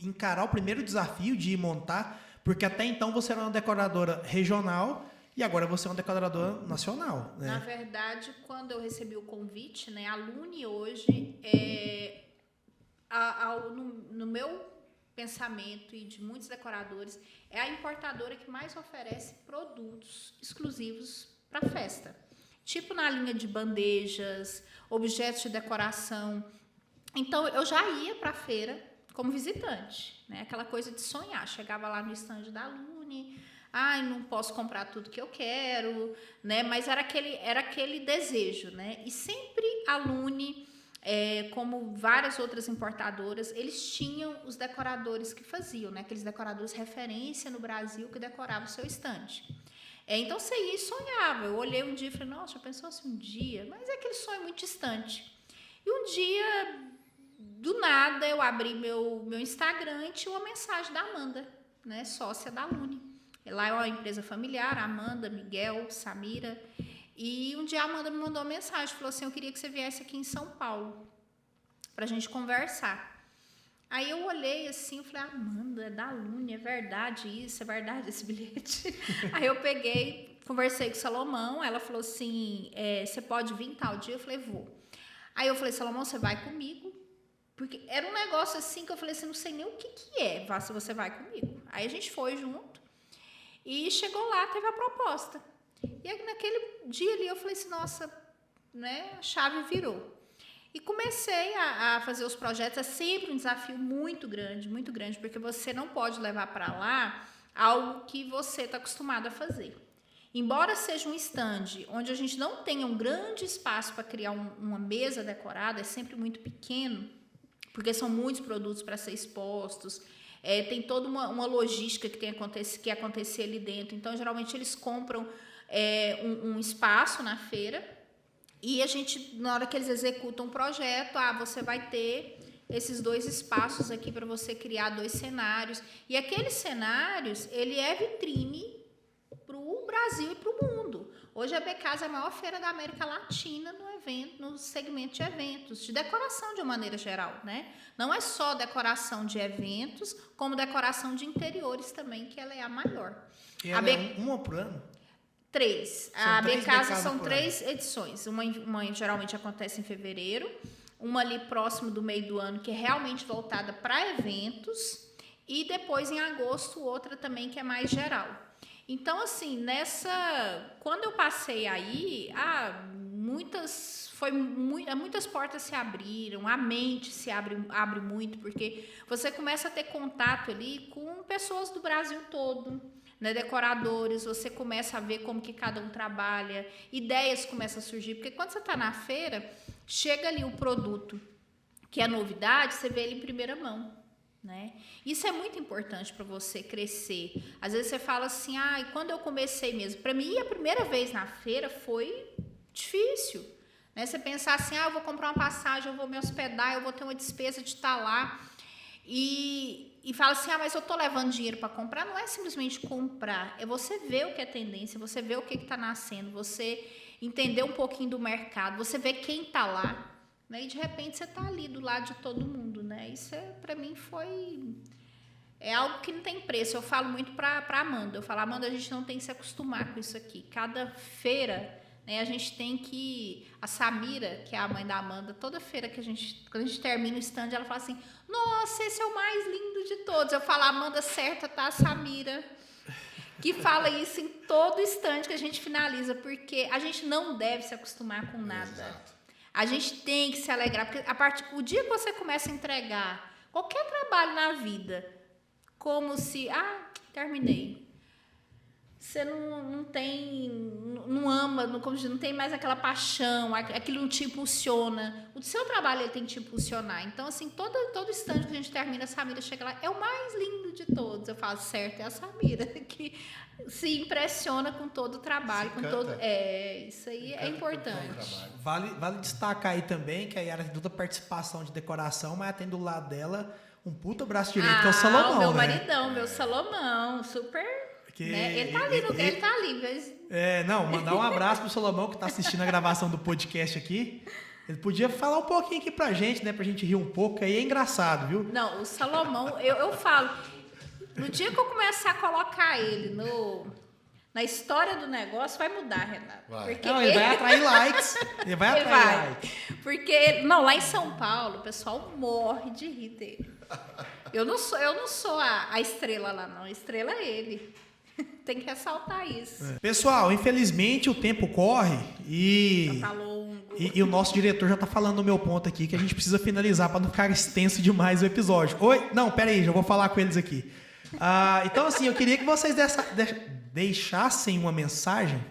encarar o primeiro desafio de montar, porque até então você era uma decoradora regional e agora você é uma decoradora nacional, né? Na verdade, quando eu recebi o convite, né, a Lune hoje no meu pensamento e de muitos decoradores, é a importadora que mais oferece produtos exclusivos para festa. Tipo na linha de bandejas, objetos de decoração. Então, eu já ia para a feira como visitante, né? Aquela coisa de sonhar. Chegava lá no stand da Lune, não posso comprar tudo que eu quero, né? Mas era aquele desejo, né? E sempre a Lune, como várias outras importadoras, eles tinham os decoradores que faziam, né? Aqueles decoradores referência no Brasil que decoravam o seu estande. Então você ia e sonhava. Eu olhei um dia e falei, nossa, já pensou assim um dia? Mas é aquele sonho muito distante. E um dia, do nada, eu abri meu Instagram e tinha uma mensagem da Amanda, né? Sócia da Lune. Lá é uma empresa familiar, Amanda, Miguel, Samira. E um dia a Amanda me mandou uma mensagem, falou assim, eu queria que você viesse aqui em São Paulo pra gente conversar. Aí eu olhei assim, eu falei, Amanda, é da Lune, é verdade isso, é verdade esse bilhete? Aí eu peguei, conversei com o Salomão, ela falou assim, você pode vir tal dia? Eu falei, vou. Aí eu falei, Salomão, você vai comigo? Porque era um negócio assim que eu falei assim, não sei nem o que é, se você vai comigo. Aí a gente foi junto. E chegou lá, teve a proposta. E aí, naquele dia ali eu falei assim, nossa, né, a chave virou. E comecei a fazer os projetos. É sempre um desafio muito grande, porque você não pode levar para lá algo que você está acostumado a fazer. Embora seja um stand onde a gente não tenha um grande espaço para criar uma mesa decorada, é sempre muito pequeno, porque são muitos produtos para ser expostos, tem toda uma logística que acontecer ali dentro. Então, geralmente, eles compram um espaço na feira e a gente, na hora que eles executam um projeto, você vai ter esses 2 espaços aqui para você criar 2 cenários. E aqueles cenários, ele é vitrine para o Brasil e para o mundo. Hoje a Becasa é a maior feira da América Latina no segmento de eventos, de decoração de uma maneira geral, né? Não é só decoração de eventos, como decoração de interiores também, que ela é a maior. E ela é uma por ano? 3. A Becasa são 3 edições. Uma geralmente acontece em fevereiro, uma ali próximo do meio do ano, que é realmente voltada para eventos, e depois em agosto outra também que é mais geral. Então, assim, quando eu passei aí, muitas portas se abriram, a mente se abre muito, porque você começa a ter contato ali com pessoas do Brasil todo, né, decoradores, você começa a ver como que cada um trabalha, ideias começam a surgir, porque quando você está na feira, chega ali o produto que é novidade, você vê ele em primeira mão. Né? Isso é muito importante para você crescer. Às vezes você fala assim, e quando eu comecei mesmo, para mim a primeira vez na feira foi difícil, né? Você pensar assim, eu vou comprar uma passagem, eu vou me hospedar, eu vou ter uma despesa de estar lá e fala assim, mas eu tô levando dinheiro para comprar. Não é simplesmente comprar, é você ver o que é tendência, você ver o que está nascendo, você entender um pouquinho do mercado, você ver quem está lá. E de repente você está ali do lado de todo mundo, né? Isso para mim é algo que não tem preço. Eu falo muito para Amanda. Eu falo, Amanda, a gente não tem que se acostumar com isso aqui. Cada feira, né, a gente tem que... A Samira, que é a mãe da Amanda, toda feira quando a gente termina o stand, ela fala assim, nossa, esse é o mais lindo de todos. Eu falo, Amanda, certa tá a Samira, que fala isso em todo stand que a gente finaliza, porque a gente não deve se acostumar com nada. Exato. A gente tem que se alegrar, porque o dia que você começa a entregar qualquer trabalho na vida, como se, terminei. Você não ama, não tem mais aquela paixão, aquilo não te impulsiona. O seu trabalho ele tem que te impulsionar. Então, assim, todo stand que a gente termina, a Samira chega lá, é o mais lindo de todos. Eu falo, certo, é a Samira, que se impressiona com todo o trabalho. Isso aí é importante. Vale destacar aí também que a Yara tem toda a participação de decoração, mas tem do lado dela um puta braço direito, que é o Salomão, meu né? maridão, meu Salomão, super... Né? Ele tá ali. Mas... mandar um abraço pro Salomão que tá assistindo a gravação do podcast aqui. Ele podia falar um pouquinho aqui pra gente, né? Pra gente rir um pouco, aí é engraçado, viu? Não, o Salomão, eu falo, no dia que eu começar a colocar ele na história do negócio, vai mudar, Renato. Vai. Ele vai atrair likes. Ele vai atrair likes. Porque, lá em São Paulo, o pessoal morre de rir dele. Eu não sou a estrela lá, não. A estrela é ele. Tem que ressaltar isso. Pessoal, infelizmente o tempo corre e... Já tá longo. E o nosso diretor já tá falando no meu ponto aqui que a gente precisa finalizar para não ficar extenso demais o episódio. Não, pera aí, já vou falar com eles aqui. Então, assim, eu queria que vocês deixassem uma mensagem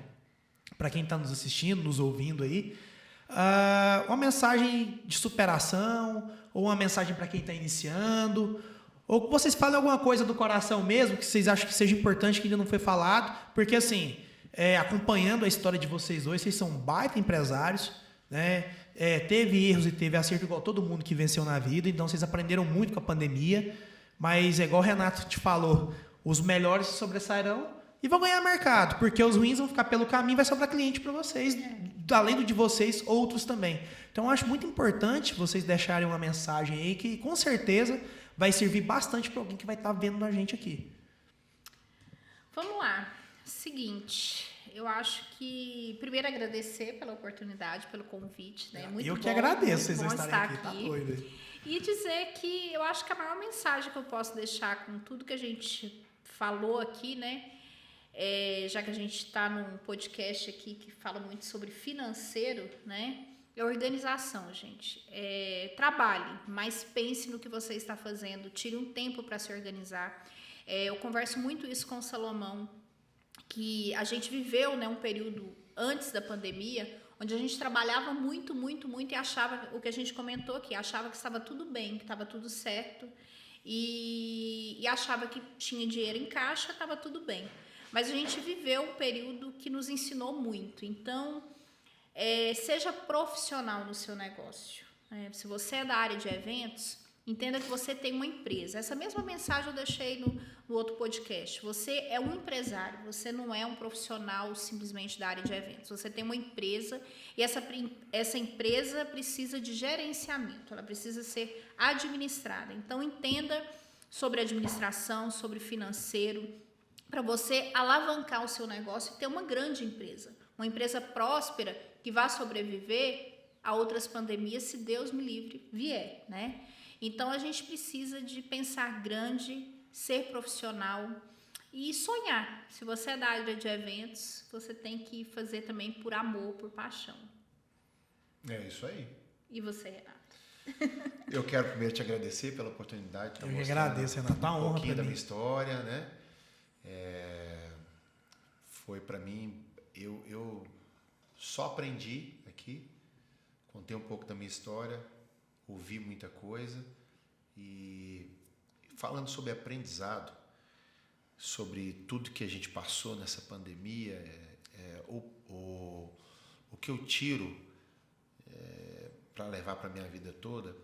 para quem está nos assistindo, nos ouvindo aí. Uma mensagem de superação ou uma mensagem para quem está iniciando. Ou que vocês falem alguma coisa do coração mesmo, que vocês acham que seja importante, que ainda não foi falado. Porque, assim, acompanhando a história de vocês dois, vocês são baita empresários, né? Teve erros e teve acerto igual todo mundo que venceu na vida. Então, vocês aprenderam muito com a pandemia. Mas, igual o Renato te falou, os melhores se sobressairão e vão ganhar mercado. Porque os ruins vão ficar pelo caminho e vai sobrar cliente para vocês. Além do de vocês, outros também. Então, eu acho muito importante vocês deixarem uma mensagem aí que, com certeza... vai servir bastante para alguém que vai estar vendo a gente aqui. Vamos lá. Seguinte, eu acho que... Primeiro, agradecer pela oportunidade, pelo convite. Né? Muito eu bom, que agradeço vocês bom estarem aqui. Tá doido. E dizer que eu acho que a maior mensagem que eu posso deixar com tudo que a gente falou aqui, né? já que a gente está num podcast aqui que fala muito sobre financeiro, né? É organização, gente. Trabalhe, mas pense no que você está fazendo, tire um tempo para se organizar. Eu converso muito isso com o Salomão, que a gente viveu, né, um período antes da pandemia, onde a gente trabalhava muito, muito, muito e achava, o que a gente comentou aqui, achava que estava tudo bem, que estava tudo certo e achava que tinha dinheiro em caixa, estava tudo bem. Mas a gente viveu um período que nos ensinou muito. Então, seja profissional no seu negócio. Se você é da área de eventos, entenda que você tem uma empresa. Essa mesma mensagem eu deixei no outro podcast. Você é um empresário, você não é um profissional simplesmente da área de eventos. Você tem uma empresa e essa empresa precisa de gerenciamento, ela precisa ser administrada. Então, entenda sobre administração, sobre financeiro, para você alavancar o seu negócio e ter uma grande empresa. Uma empresa próspera que vá sobreviver a outras pandemias, se Deus me livre, vier, né? Então, a gente precisa de pensar grande, ser profissional e sonhar. Se você é da área de eventos, você tem que fazer também por amor, por paixão. É isso aí. E você, Renato? Eu quero primeiro te agradecer pela oportunidade de estar mostrando agradeço, Renato. Uma honra um pouquinho da pra mim. minha história, né? Foi para mim, eu só aprendi aqui, contei um pouco da minha história, ouvi muita coisa e falando sobre aprendizado, sobre tudo que a gente passou nessa pandemia, o que eu tiro para levar para a minha vida toda,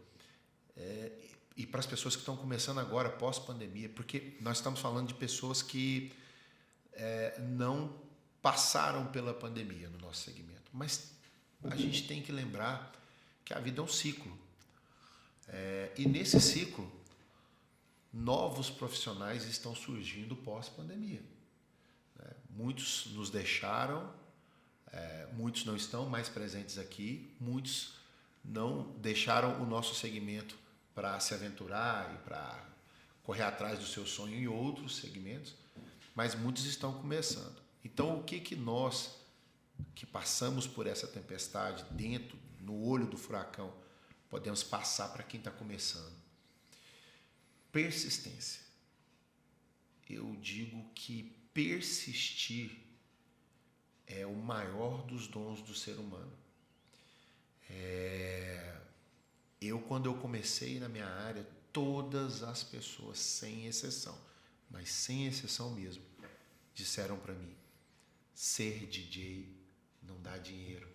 e para as pessoas que estão começando agora, pós-pandemia, porque nós estamos falando de pessoas que não passaram pela pandemia no nosso segmento, mas a gente tem que lembrar que a vida é um ciclo. E nesse ciclo, novos profissionais estão surgindo pós-pandemia. Muitos nos deixaram, muitos não estão mais presentes aqui, muitos não deixaram o nosso segmento para se aventurar e para correr atrás do seu sonho em outros segmentos, mas muitos estão começando. Então, o que nós, que passamos por essa tempestade dentro, no olho do furacão, podemos passar para quem está começando? Persistência. Eu digo que persistir é o maior dos dons do ser humano. Quando eu comecei na minha área, todas as pessoas, sem exceção, mas sem exceção mesmo, disseram para mim: ser DJ não dá dinheiro.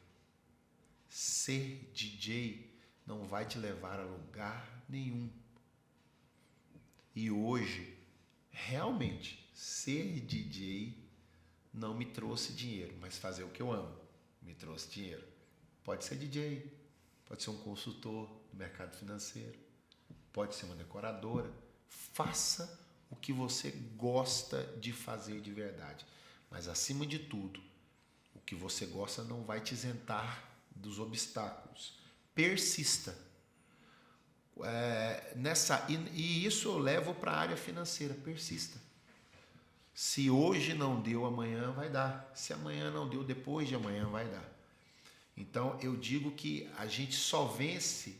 Ser DJ não vai te levar a lugar nenhum. E hoje, realmente, ser DJ não me trouxe dinheiro, mas fazer o que eu amo me trouxe dinheiro. Pode ser DJ, pode ser um consultor do mercado financeiro, pode ser uma decoradora. Faça o que você gosta de fazer de verdade. Mas, acima de tudo, o que você gosta não vai te isentar dos obstáculos. Persista. E isso eu levo para a área financeira. Persista. Se hoje não deu, amanhã vai dar. Se amanhã não deu, depois de amanhã vai dar. Então, eu digo que a gente só vence,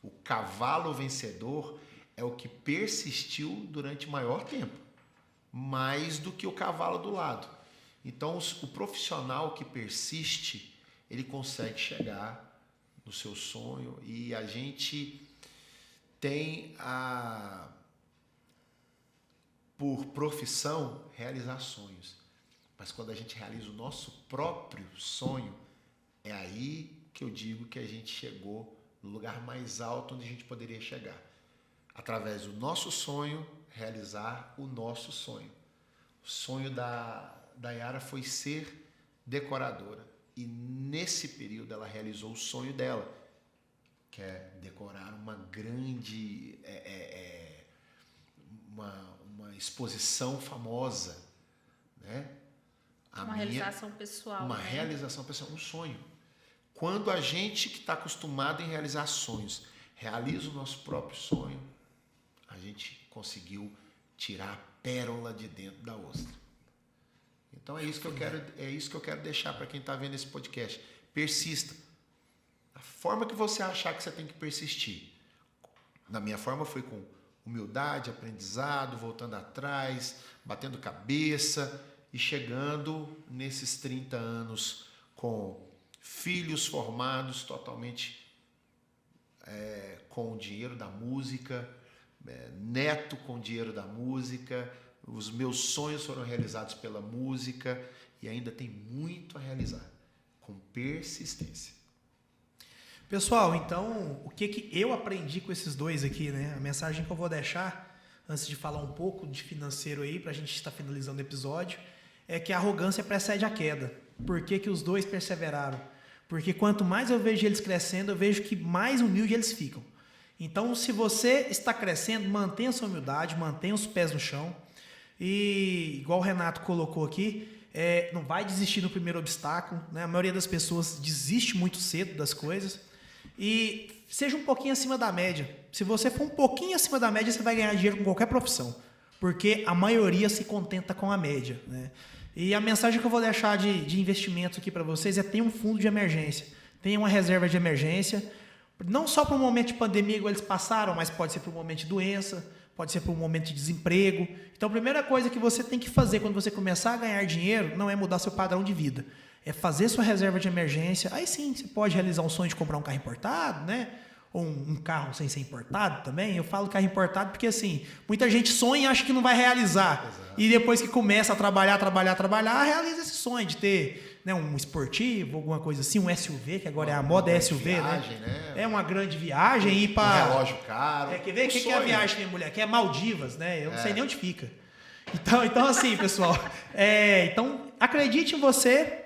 o cavalo vencedor é o que persistiu durante maior tempo, mais do que o cavalo do lado. Então, o profissional que persiste, ele consegue chegar no seu sonho, e a gente tem por profissão, realizar sonhos. Mas quando a gente realiza o nosso próprio sonho, é aí que eu digo que a gente chegou no lugar mais alto onde a gente poderia chegar. Através do nosso sonho, realizar o nosso sonho. O sonho da Yara foi ser decoradora. E nesse período ela realizou o sonho dela, que é decorar uma grande... uma exposição famosa, né? Realização pessoal. Uma realização pessoal, um sonho. Quando a gente que está acostumado em realizar sonhos, realiza o nosso próprio sonho, a gente conseguiu tirar a pérola de dentro da ostra. Então é isso que eu quero deixar para quem está vendo esse podcast. Persista. A forma que você achar que você tem que persistir. Na minha forma foi com humildade, aprendizado, voltando atrás, batendo cabeça e chegando nesses 30 anos com filhos formados totalmente com o dinheiro da música, neto com o dinheiro da música, os meus sonhos foram realizados pela música e ainda tem muito a realizar, com persistência. Pessoal, então, o que eu aprendi com esses dois aqui, né? A mensagem que eu vou deixar, antes de falar um pouco de financeiro aí, pra gente estar finalizando o episódio, é que a arrogância precede a queda. Por que os dois perseveraram? Porque quanto mais eu vejo eles crescendo, eu vejo que mais humilde eles ficam. Então, se você está crescendo, mantenha sua humildade, mantenha os pés no chão. E, igual o Renato colocou aqui, não vai desistir no primeiro obstáculo, né? A maioria das pessoas desiste muito cedo das coisas. E seja um pouquinho acima da média. Se você for um pouquinho acima da média, você vai ganhar dinheiro com qualquer profissão. Porque a maioria se contenta com a média, né? E a mensagem que eu vou deixar de investimento aqui para vocês é: tenha um fundo de emergência. Tenha uma reserva de emergência. Não só para um momento de pandemia igual eles passaram, mas pode ser para um momento de doença, pode ser para um momento de desemprego. Então, a primeira coisa que você tem que fazer quando você começar a ganhar dinheiro não é mudar seu padrão de vida. É fazer sua reserva de emergência. Aí sim, você pode realizar um sonho de comprar um carro importado, né? Ou um carro sem ser importado também. Eu falo carro importado porque, assim, muita gente sonha e acha que não vai realizar. Exato. E depois que começa a trabalhar, realiza esse sonho de ter, né, um esportivo, alguma coisa assim, um SUV, que agora é a moda é SUV, viagem, né? É uma grande viagem. Ir para um relógio caro. Quer ver? O que é a viagem, minha mulher? Que é Maldivas, né? Eu não sei nem onde fica. Então assim, pessoal, então acredite em você.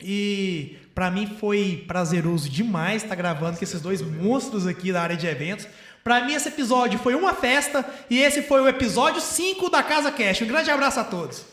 E para mim foi prazeroso demais estar gravando com esses dois monstros aqui da área de eventos. Para mim esse episódio foi uma festa e esse foi o episódio 5 da Casa Cash. Um grande abraço a todos.